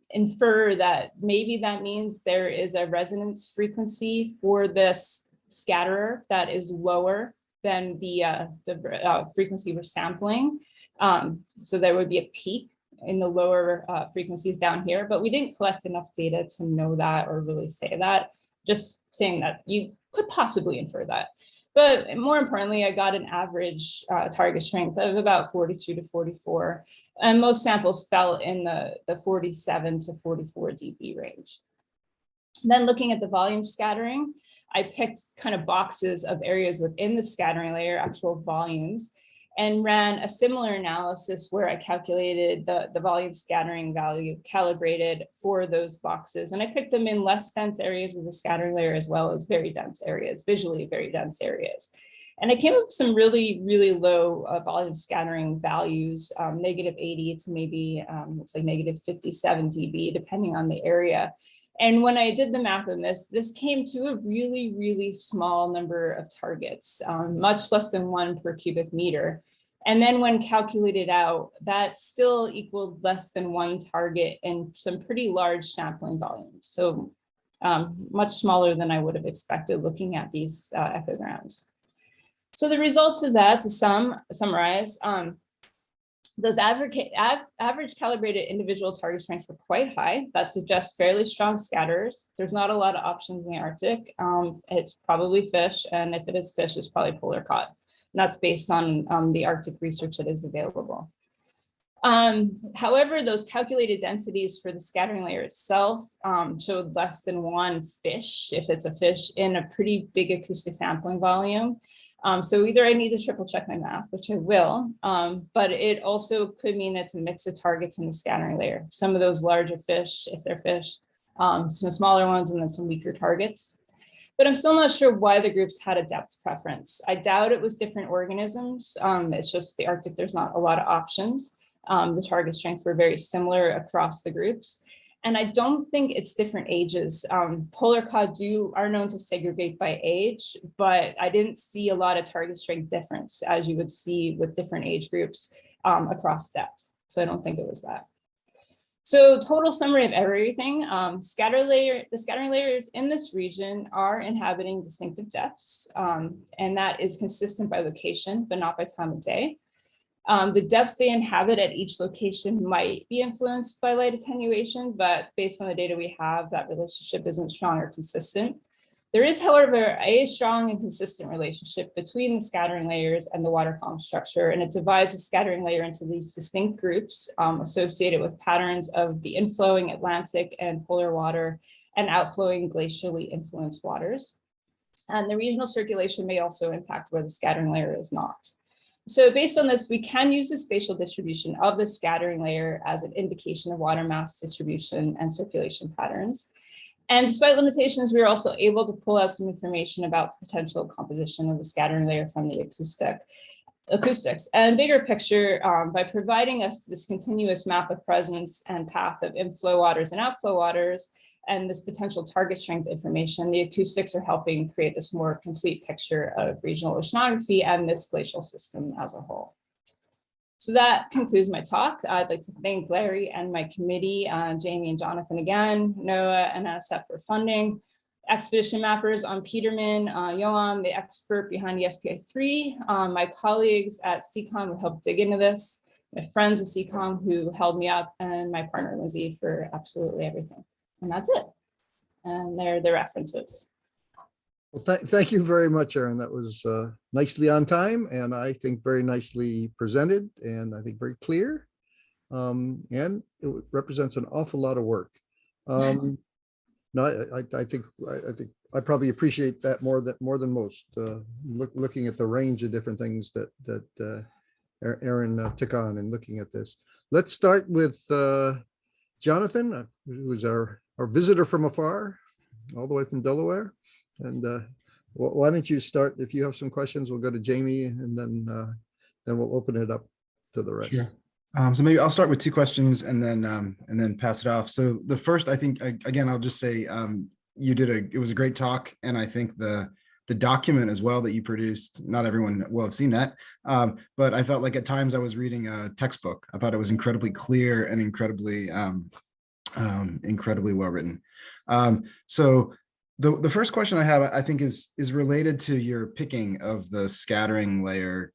infer that maybe that means there is a resonance frequency for this scatterer that is lower than the frequency we're sampling. So there would be a peak in the lower frequencies down here, but we didn't collect enough data to know that or really say that, just saying that you could possibly infer that. But more importantly, I got an average target strength of about 42 to 44, and most samples fell in the 47 to 44 dB range. Then looking at the volume scattering, I picked kind of boxes of areas within the scattering layer, actual volumes, and ran a similar analysis where I calculated the volume scattering value calibrated for those boxes. And I picked them in less dense areas of the scattering layer as well as very dense areas, visually very dense areas. And I came up with some really, really low volume scattering values, negative 80 to maybe looks like negative 57 dB, depending on the area. And when I did the math on this came to a really, really small number of targets, much less than 1 per cubic meter. And then when calculated out, that still equaled less than 1 target in some pretty large sampling volumes. So much smaller than I would have expected looking at these echograms. So the results of that, to summarize, those average calibrated individual target strengths were quite high. That suggests fairly strong scatterers. There's not a lot of options in the Arctic. It's probably fish, and if it is fish, it's probably polar cod. And that's based on the Arctic research that is available. However, those calculated densities for the scattering layer itself showed less than 1 fish, if it's a fish, in a pretty big acoustic sampling volume. So either I need to triple check my math, which I will, but it also could mean it's a mix of targets in the scattering layer. Some of those larger fish, if they're fish, some smaller ones, and then some weaker targets. But I'm still not sure why the groups had a depth preference. I doubt it was different organisms. It's just the Arctic, there's not a lot of options. The target strengths were very similar across the groups. And I don't think it's different ages. Polar cod are known to segregate by age, but I didn't see a lot of target strength difference as you would see with different age groups across depth. So I don't think it was that. So total summary of everything, the scattering layers in this region are inhabiting distinctive depths, and that is consistent by location, but not by time of day. The depths they inhabit at each location might be influenced by light attenuation, but based on the data we have, that relationship isn't strong or consistent. There is, however, a strong and consistent relationship between the scattering layers and the water column structure, and it divides the scattering layer into these distinct groups associated with patterns of the inflowing Atlantic and polar water and outflowing glacially influenced waters. And the regional circulation may also impact where the scattering layer is not. So based on this, we can use the spatial distribution of the scattering layer as an indication of water mass distribution and circulation patterns. And despite limitations, we were also able to pull out some information about the potential composition of the scattering layer from the acoustics. And bigger picture, by providing us this continuous map of presence and path of inflow waters and outflow waters, and this potential target strength information, the acoustics are helping create this more complete picture of regional oceanography and this glacial system as a whole. So that concludes my talk. I'd like to thank Larry and my committee, Jamie and Jonathan again, NOAA and NSF for funding, expedition mappers on Petermann, Johan, the expert behind the SPI3, my colleagues at CCOM who helped dig into this, my friends at CCOM who held me up, and my partner Lindsay for absolutely everything. And that's it. And there are the references. Well, thank you very much, Erin. That was nicely on time, and I think very nicely presented, and I think very clear. And it represents an awful lot of work. No, I think I probably appreciate that more than most. Looking at the range of different things that Erin took on and looking at this. Let's start with Jonathan, who's our visitor from afar, all the way from Delaware. And why don't you start? If you have some questions, we'll go to Jamie, and then we'll open it up to the rest. Sure. So maybe I'll start with two questions and then pass it off. So the first, I think, again, I'll just say it was a great talk, and I think the document as well that you produced, not everyone will have seen that, but I felt like at times I was reading a textbook. I thought it was incredibly clear and incredibly well written. So the first question I have, I think, is related to your picking of the scattering layer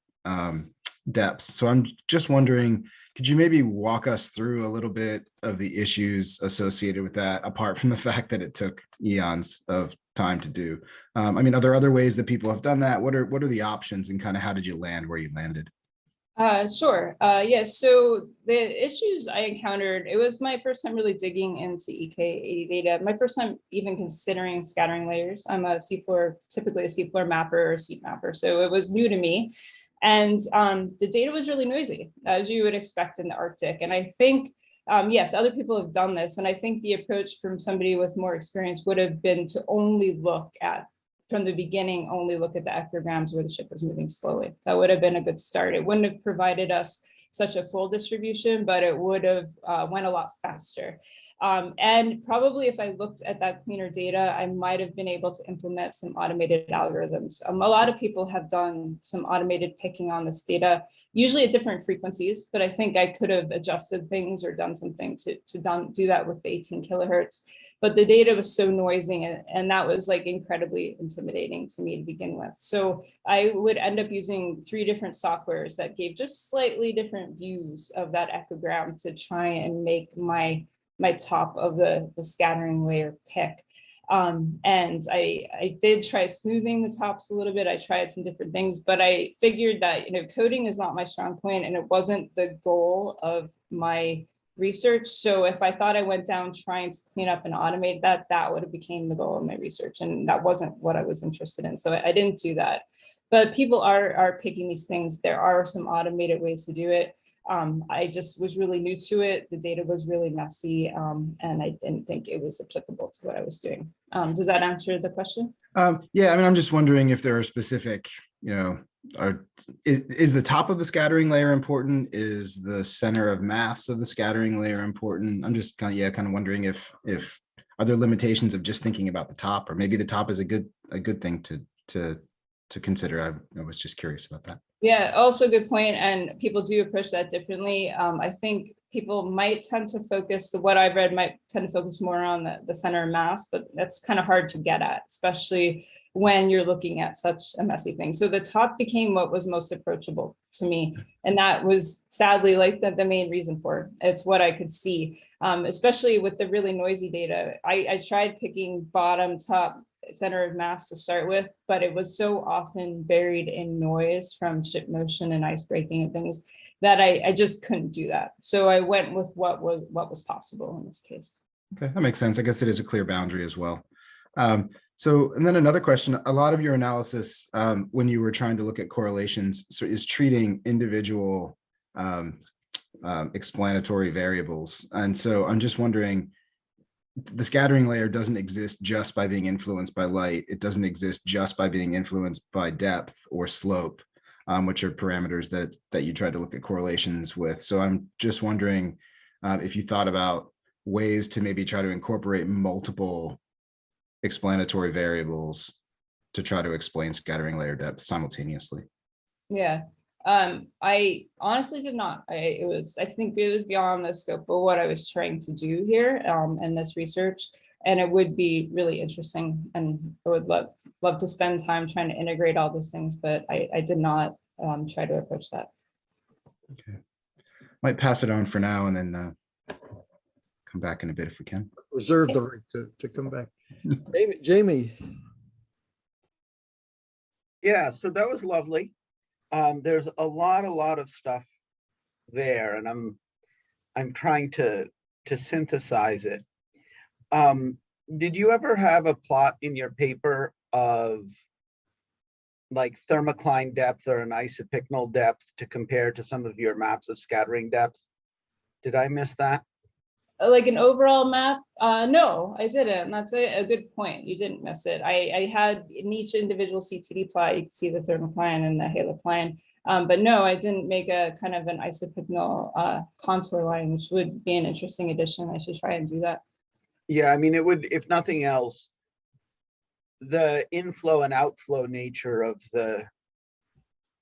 depths. So I'm just wondering, could you maybe walk us through a little bit of the issues associated with that, apart from the fact that it took eons of time to do? I mean, are there other ways that people have done that? What are the options, and kind of how did you land where you landed? Sure. Yes. So the issues I encountered, it was my first time really digging into EK80 data. My first time even considering scattering layers. I'm typically a seafloor mapper or seep mapper. So it was new to me. And the data was really noisy, as you would expect in the Arctic. And I think, yes, other people have done this. And I think the approach from somebody with more experience would have been to only look at, from the beginning, only look at the ectograms where the ship was moving slowly. That would have been a good start. It wouldn't have provided us such a full distribution, but it would have went a lot faster. And probably if I looked at that cleaner data, I might have been able to implement some automated algorithms. A lot of people have done some automated picking on this data, usually at different frequencies, but I think I could have adjusted things or done something to do that with the 18 kilohertz. But the data was so noisy, and that was like incredibly intimidating to me to begin with. So I would end up using 3 different softwares that gave just slightly different views of that echogram to try and make my top of the scattering layer pick. And I did try smoothing the tops a little bit. I tried some different things, but I figured that, coding is not my strong point, and it wasn't the goal of my research. So if I thought I went down trying to clean up and automate that would have became the goal of my research, and that wasn't what I was interested in. So I didn't do that. But people are picking these things. There are some automated ways to do it. I just was really new to it. The data was really messy, and I didn't think it was applicable to what I was doing. Does that answer the question? Yeah, I mean, I'm just wondering if there are specific, is the top of the scattering layer important? Is the center of mass of the scattering layer important? I'm just kind of wondering if are there limitations of just thinking about the top, or maybe the top is a good thing to consider. I was just curious about that. Yeah, also a good point, and people do approach that differently. I think people might tend to focus, what I've read might tend to focus more on the center of mass, but that's kind of hard to get at, especially when you're looking at such a messy thing. So the top became what was most approachable to me. And that was sadly like the main reason for it. It's what I could see, especially with the really noisy data. I tried picking bottom, top, center of mass to start with, but it was so often buried in noise from ship motion and ice breaking and things that I just couldn't do that. So I went with what was possible in this case. Okay, that makes sense. I guess it is a clear boundary as well. So, and then another question, a lot of your analysis when you were trying to look at correlations is treating individual explanatory variables. And so I'm just wondering, the scattering layer doesn't exist just by being influenced by light. It doesn't exist just by being influenced by depth or slope, which are parameters that you try to look at correlations with. So I'm just wondering if you thought about ways to maybe try to incorporate multiple explanatory variables to try to explain scattering layer depth simultaneously. Yeah, I honestly did not. I think it was beyond the scope of what I was trying to do here in this research, and it would be really interesting, and I would love to spend time trying to integrate all those things, but I did not try to approach that. Okay, might pass it on for now, and then come back in a bit if we can. Reserve the right to come back. Jamie. Yeah, so that was lovely. There's a lot of stuff there, and I'm trying to synthesize it. Did you ever have a plot in your paper of like thermocline depth or an isopycnal depth to compare to some of your maps of scattering depth? Did I miss that? Like an overall map? No, I didn't. That's a good point. You didn't miss it. I had in each individual CTD plot, you can see the thermocline and the halocline. But no, I didn't make a kind of an isopycnal contour line, which would be an interesting addition. I should try and do that. Yeah, I mean, it would, if nothing else, the inflow and outflow nature of the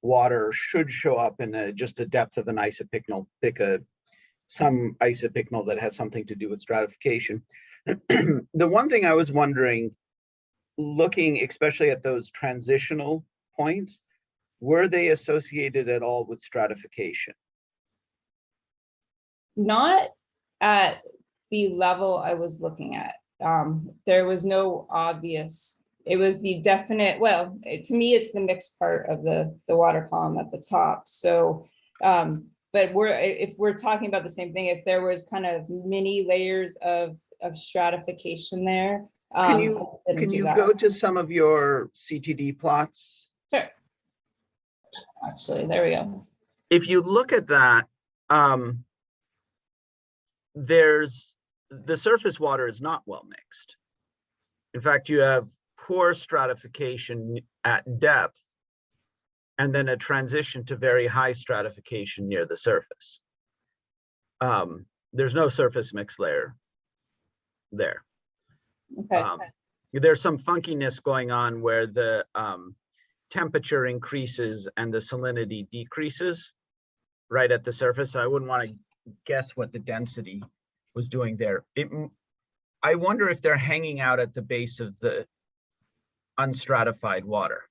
water should show up in just a depth of an isopycnal. Pick some isopycnal that has something to do with stratification. The one thing I was wondering, looking especially at those transitional points, were they associated at all with stratification? Not at the level I was looking at. There was no obvious, it was the definite, well, to me, it's the mixed part of the water column at the top. So, but if we're talking about the same thing, if there was kind of mini layers of stratification there. Can you go to some of your CTD plots? Sure. Actually, there we go. If you look at that, the surface water is not well mixed. In fact, you have poor stratification at depth, and then a transition to very high stratification near the surface. There's no surface mix layer there. Okay. There's some funkiness going on where the temperature increases and the salinity decreases right at the surface. So I wouldn't want to guess what the density was doing there. I wonder if they're hanging out at the base of the unstratified water.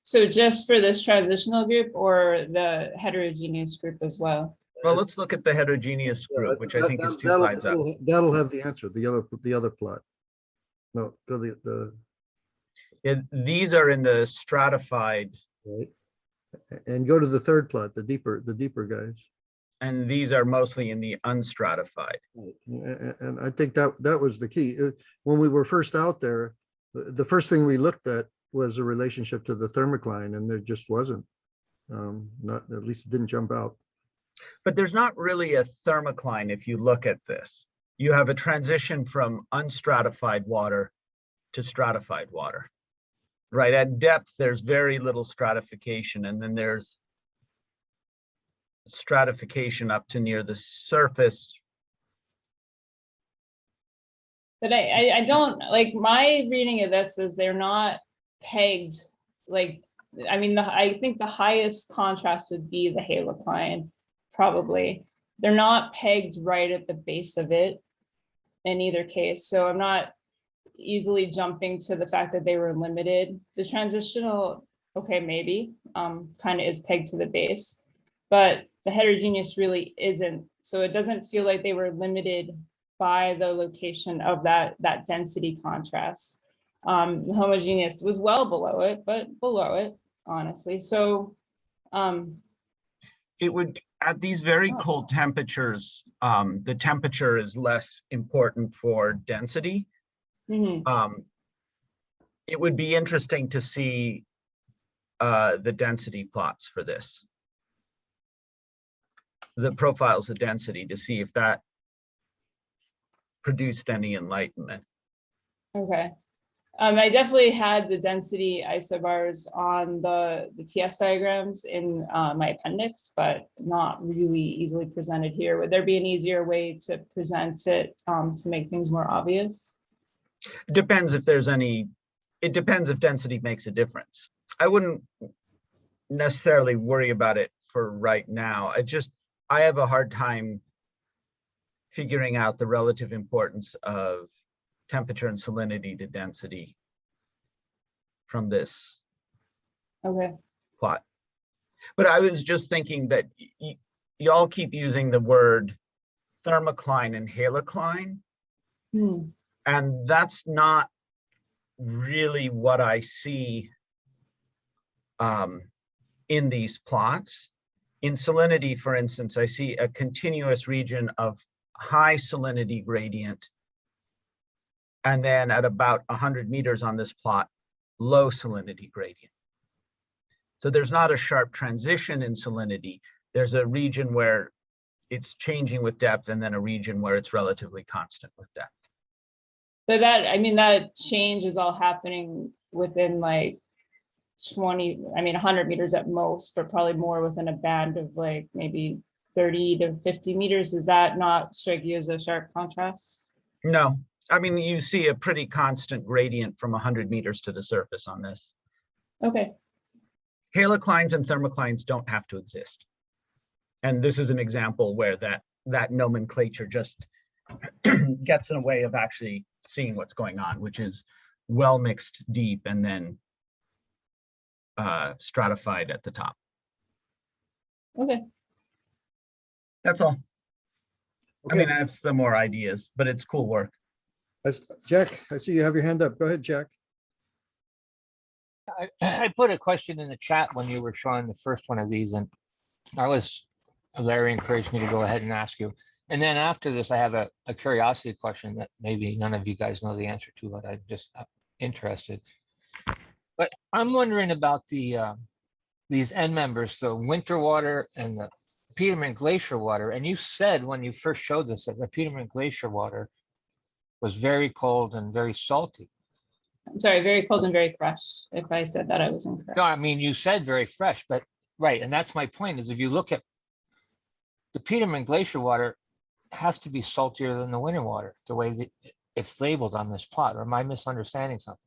So just for this transitional group or the heterogeneous group as well? Well, let's look at the heterogeneous group, which I think is two slides up. That'll have the answer, the other plot. No, These are in the stratified. Right. And go to the third plot, the deeper guys. And these are mostly in the unstratified. And I think that was the key. When we were first out there, the first thing we looked at was a relationship to the thermocline, and there just wasn't. Not, at least it didn't jump out. But there's not really a thermocline if you look at this. You have a transition from unstratified water to stratified water. Right, at depth, there's very little stratification, and then there's stratification up to near the surface. But I don't, like, my reading of this is they're not pegged, like, I mean, I think the highest contrast would be the halocline, probably. They're not pegged right at the base of it in either case. So I'm not easily jumping to the fact that they were limited. The transitional, okay, maybe, kind of is pegged to the base, but the heterogeneous really isn't. So it doesn't feel like they were limited by the location of that density contrast. The homogeneous was well below it, but below it, honestly. So it would, at these very cold temperatures, the temperature is less important for density. mhm. It would be interesting to see the density plots for this. The profiles of density, to see if that produced any enlightenment. Okay. I definitely had the density isobars on the TS diagrams in my appendix, but not really easily presented here. Would there be an easier way to present it to make things more obvious? It depends if there's any, it depends if density makes a difference. I wouldn't necessarily worry about it for right now. I have a hard time figuring out the relative importance of temperature and salinity to density from this Okay. plot. But I was just thinking that y'all keep using the word thermocline and halocline, and that's not really what I see in these plots. In salinity, for instance, I see a continuous region of high salinity gradient, and then at about 100 meters on this plot, low salinity gradient. So there's not a sharp transition in salinity. There's a region where it's changing with depth, and then a region where it's relatively constant with depth. But that, I mean, that change is all happening within like 100 meters at most, but probably more within a band of like maybe 30 to 50 meters. Does that not strike you as a sharp contrast? No, I mean, you see a pretty constant gradient from 100 meters to the surface on this. Okay. Haloclines and thermoclines don't have to exist. And this is an example where that nomenclature just gets in a way of actually seeing what's going on, which is well mixed deep and then stratified at the top. Okay. That's all. I Okay, mean, I have some more ideas, but it's cool work. Jack, I see you have your hand up. Go ahead, Jack. I put a question in the chat when you were showing the first one of these, and Larry encouraged me to go ahead and ask you. And then after this, I have a curiosity question that maybe none of you guys know the answer to, but I'm just interested. But I'm wondering about these end members, the winter water and the Petermann Glacier water. And you said when you first showed this that the Petermann Glacier water was very cold and very salty. I'm sorry, very cold and very fresh. If I said that, I was incorrect. No, I mean, you said very fresh, but right. And that's my point, is if you look at the Petermann Glacier water, has to be saltier than the winter water, the way that it's labeled on this plot. Or am I misunderstanding something?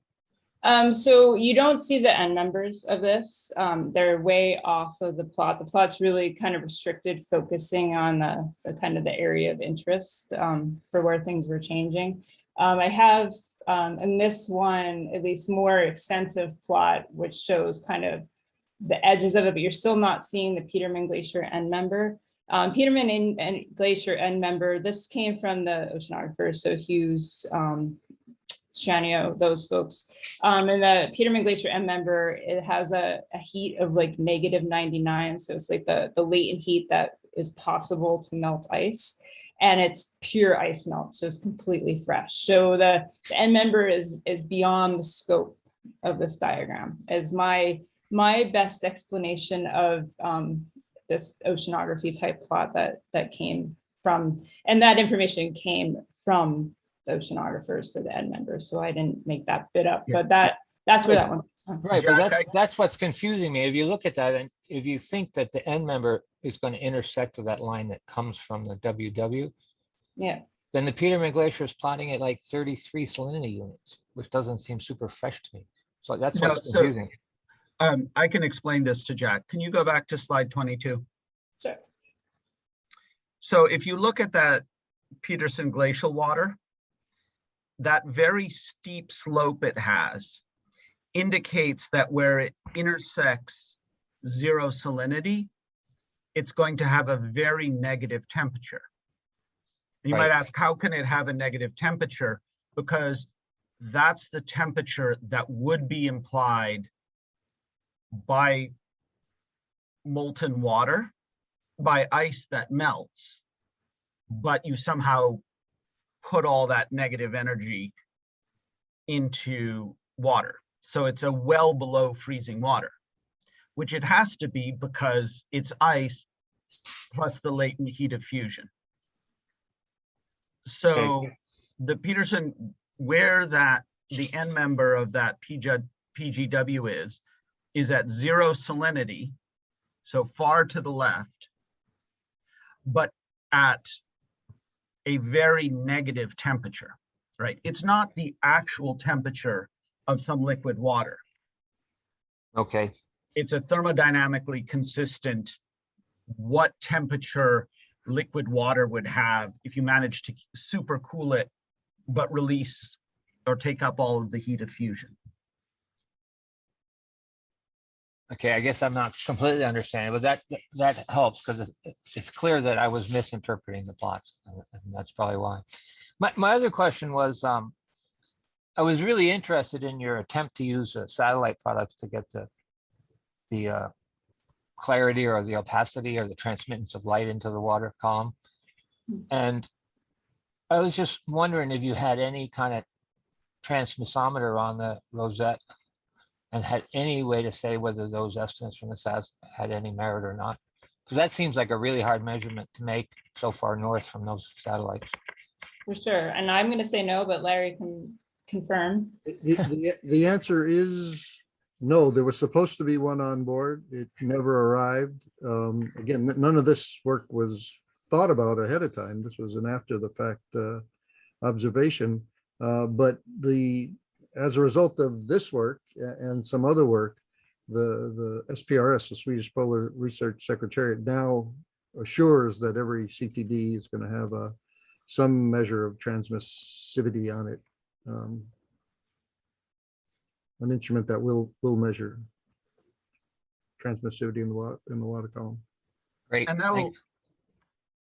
So you don't see the end members of this. They're way off of the plot. The plot's really kind of restricted, focusing on the kind of the area of interest for where things were changing. I have in this one, at least more extensive plot, which shows kind of the edges of it, but you're still not seeing the Petermann Glacier end member. Petermann and Glacier end member, this came from the oceanographers, so Hughes, Chanio, those folks. And the Petermann Glacier end member, it has a heat of like -99. So it's like the latent heat that is possible to melt ice. And it's pure ice melt, so it's completely fresh. So the end member is beyond the scope of this diagram, as my best explanation of this oceanography type plot that came from, and that information came from the oceanographers for the end members. So I didn't make that bit up, Yeah. but That's where that one. Right, but Jack, that's what's confusing me. If you look at that, and if you think that the end member is going to intersect with that line that comes from the WW, Yeah. then the Petermann Glacier is plotting at like 33 salinity units, which doesn't seem super fresh to me. So that's No, what's so- confusing. I can explain this to Jack. Can you go back to slide 22? Sure. So if you look at that Peterson glacial water, that very steep slope it has indicates that where it intersects zero salinity, it's going to have a very negative temperature. And you might Right. ask, how can it have a negative temperature? Because that's the temperature that would be implied by molten water, by ice that melts, but you somehow put all that negative energy into water. So it's a well below freezing water, which it has to be because it's ice plus the latent heat of fusion. So the Peterson, where that the end member of that PGW is at zero salinity, so far to the left, but at a very negative temperature, right? It's not the actual temperature of some liquid water. Okay, It's a thermodynamically consistent what temperature liquid water would have if you manage to super cool it, but release or take up all of the heat of fusion. okay, I guess I'm not completely understanding, but that helps because it's clear that I was misinterpreting the plots, and that's probably why. My other question was, I was really interested in your attempt to use satellite products to get the clarity or the opacity or the transmittance of light into the water column. And I was just wondering if you had any kind of transmissometer on the rosette and had any way to say whether those estimates from the SAS had any merit or not. Because that seems like a really hard measurement to make so far north from those satellites. For sure. And I'm going to say no, but Larry can confirm. The answer is no. There was supposed to be one on board. It never arrived. Again, none of this work was thought about ahead of time. This was an after the fact observation. But as a result of this work and some other work, the SPRS, the Swedish Polar Research Secretariat, now assures that every CTD is going to have some measure of transmissivity on it. An instrument that will measure transmissivity in the water column. Great. And that will, thanks.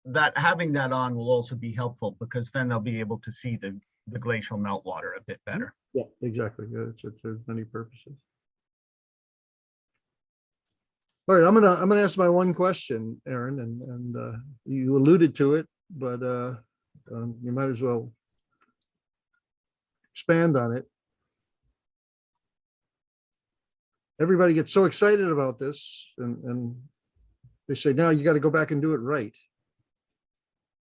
that having that on will also be helpful because then they'll be able to see the glacial meltwater a bit better. Yeah, exactly. Yeah, it serves many purposes. All right, I'm gonna ask my one question, Erin, and you alluded to it, but you might as well expand on it. Everybody gets so excited about this, and they say, now you got to go back and do it right.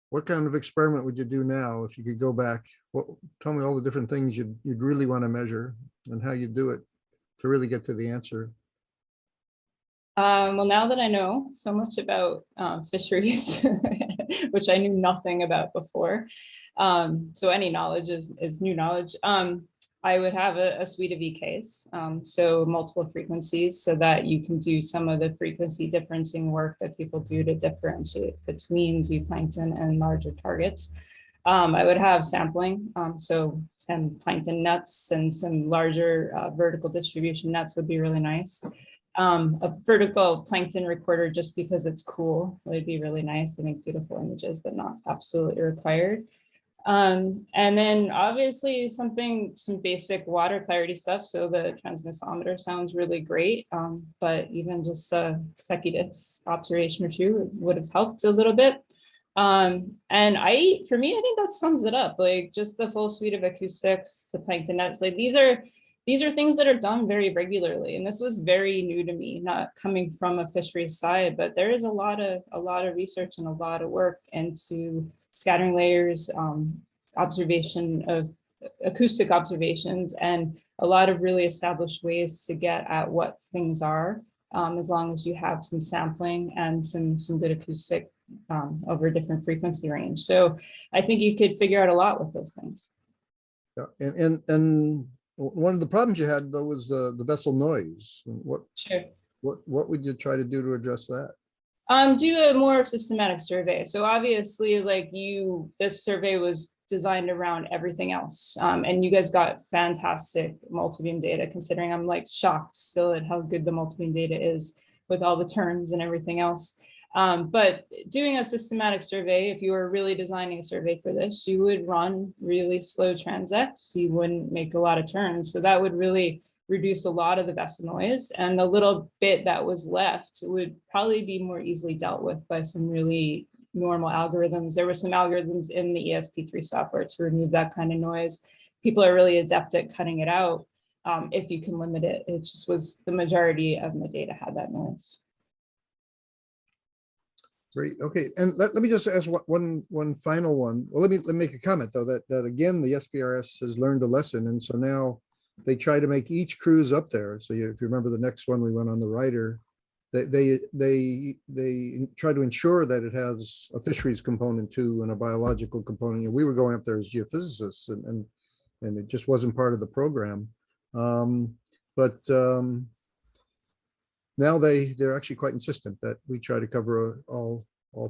What kind of experiment would you do now if you could go back? Tell me all the different things you'd really want to measure and how you do it to really get to the answer. Well, now that I know so much about fisheries, which I knew nothing about before, so any knowledge is new knowledge. I would have a suite of EKs, so multiple frequencies, so that you can do some of the frequency differencing work that people do to differentiate between zooplankton and larger targets. I would have sampling, so some plankton nets and some larger vertical distribution nets would be really nice. A vertical plankton recorder, just because it's cool, would be really nice. They make beautiful images, but not absolutely required. And then obviously some basic water clarity stuff. So the transmissometer sounds really great, but even just a Secudis observation or two would have helped a little bit. And for me, I think that sums it up. Like just the full suite of acoustics, the plankton nets. Like these are things that are done very regularly, and this was very new to me, not coming from a fisheries side. But there is a lot of research and a lot of work into scattering layers, observation of acoustic observations and a lot of really established ways to get at what things are, as long as you have some sampling and some good acoustic over a different frequency range. So I think you could figure out a lot with those things. Yeah, and one of the problems you had though was the vessel noise. Sure. What would you try to do to address that? Do a more systematic survey. So obviously, like this survey was designed around everything else. And you guys got fantastic multibeam data, considering I'm like shocked still at how good the multibeam data is with all the terms and everything else. But doing a systematic survey, if you were really designing a survey for this, you would run really slow transects. You wouldn't make a lot of turns. So that would really reduce a lot of the vessel noise. And the little bit that was left would probably be more easily dealt with by some really normal algorithms. There were some algorithms in the ESP3 software to remove that kind of noise. People are really adept at cutting it out if you can limit it. It just was the majority of my data had that noise. Great. Okay, and let me just ask one final one. Well, let me make a comment though that again the SPRS has learned a lesson, and so now they try to make each cruise up there. So if you remember the next one we went on the Ryder, they try to ensure that it has a fisheries component too and a biological component. And we were going up there as geophysicists, and it just wasn't part of the program. Now they're actually quite insistent that we try to cover all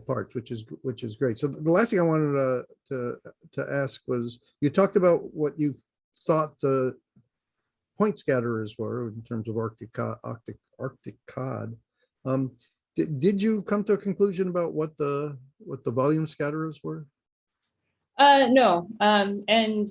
parts, which is great. So the last thing I wanted to ask was, you talked about what you thought the point scatterers were in terms of Arctic cod. Did you come to a conclusion about what the volume scatterers were? No, and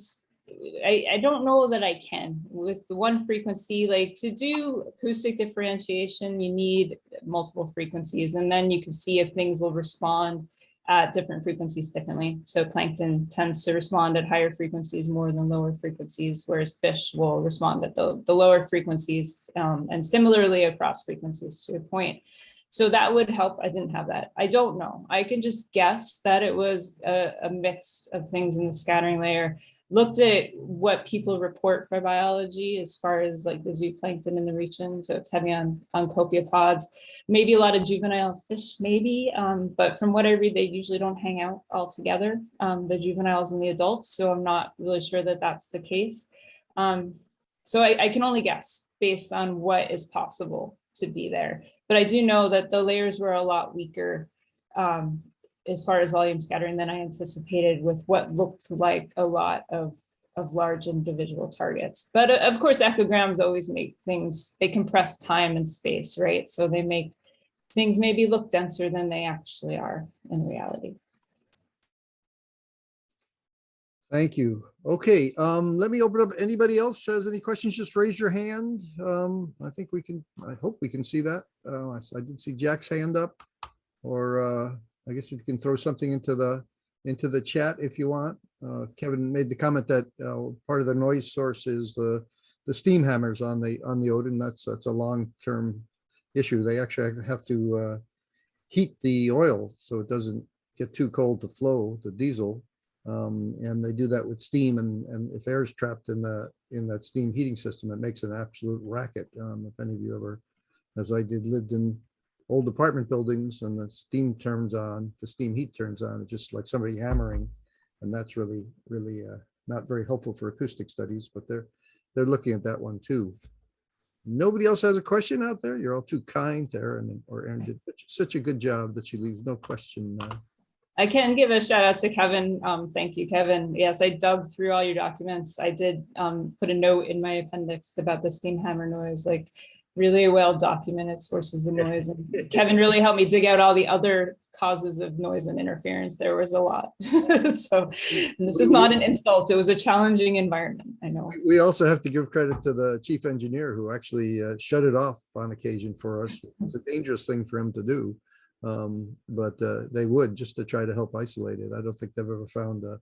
I don't know that I can with the one frequency. Like, to do acoustic differentiation, you need multiple frequencies, and then you can see if things will respond at different frequencies differently. So plankton tends to respond at higher frequencies more than lower frequencies, whereas fish will respond at the lower frequencies, and similarly across frequencies, to your point. So that would help. I didn't have that. I don't know. I can just guess that it was a mix of things in the scattering layer. Looked at what people report for biology as far as like the zooplankton in the region. So it's heavy on copepods, maybe a lot of juvenile fish, maybe. But from what I read, they usually don't hang out all together, the juveniles and the adults. So I'm not really sure that that's the case. So I can only guess based on what is possible to be there. But I do know that the layers were a lot weaker as far as volume scattering than I anticipated, with what looked like a lot of large individual targets. But of course, echograms always make things, they compress time and space, right? So they make things maybe look denser than they actually are in reality. Thank you. Okay, let me open up. Anybody else has any questions? Just raise your hand. I think we can, I hope we can see that. I did see Jack's hand up, or I guess if you can throw something into the chat if you want. Kevin made the comment that part of the noise source is the steam hammers on the Odin. That's a long-term issue. They actually have to heat the oil so it doesn't get too cold to flow, the diesel. And they do that with steam, and if air is trapped in that steam heating system, it makes an absolute racket. If any of you ever, as I did, lived in old apartment buildings and the steam turns on, the steam heat turns on, it's just like somebody hammering, and that's really not very helpful for acoustic studies, but they're looking at that one too. Nobody else has a question out there? You're all too kind, Erin, Erin did such a good job that she leaves no question. I can give a shout out to Kevin. Thank you, Kevin. Yes, I dug through all your documents. I did put a note in my appendix about the steam hammer noise, like really well documented sources of noise. And Kevin really helped me dig out all the other causes of noise and interference. There was a lot. So this is not an insult. It was a challenging environment, I know. We also have to give credit to the chief engineer who actually shut it off on occasion for us. It's a dangerous thing for him to do. But they would, just to try to help isolate it. I don't think they've ever found a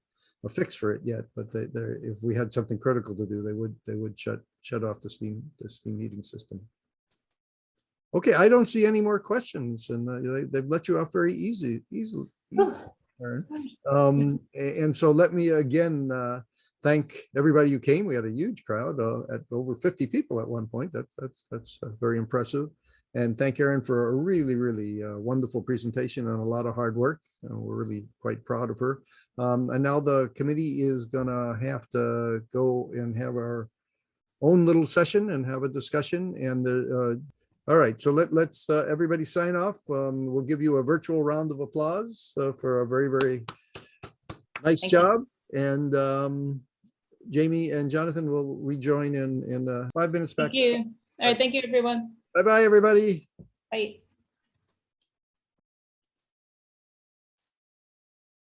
fix for it yet, but if we had something critical to do, they would shut off the steam heating system. Okay, I don't see any more questions, and they've let you off very easily. And so let me again thank everybody who came. We had a huge crowd at over 50 people at one point. That's very impressive. And thank Erin for a really, really wonderful presentation and a lot of hard work. We're really quite proud of her. And now the committee is gonna have to go and have our own little session and have a discussion. And all right, so let's everybody sign off. We'll give you a virtual round of applause for a very, very nice Thank you. job. And Jamie and Jonathan will rejoin in 5 minutes back. Thank you. All right, thank you, everyone. Bye-bye, everybody. Bye.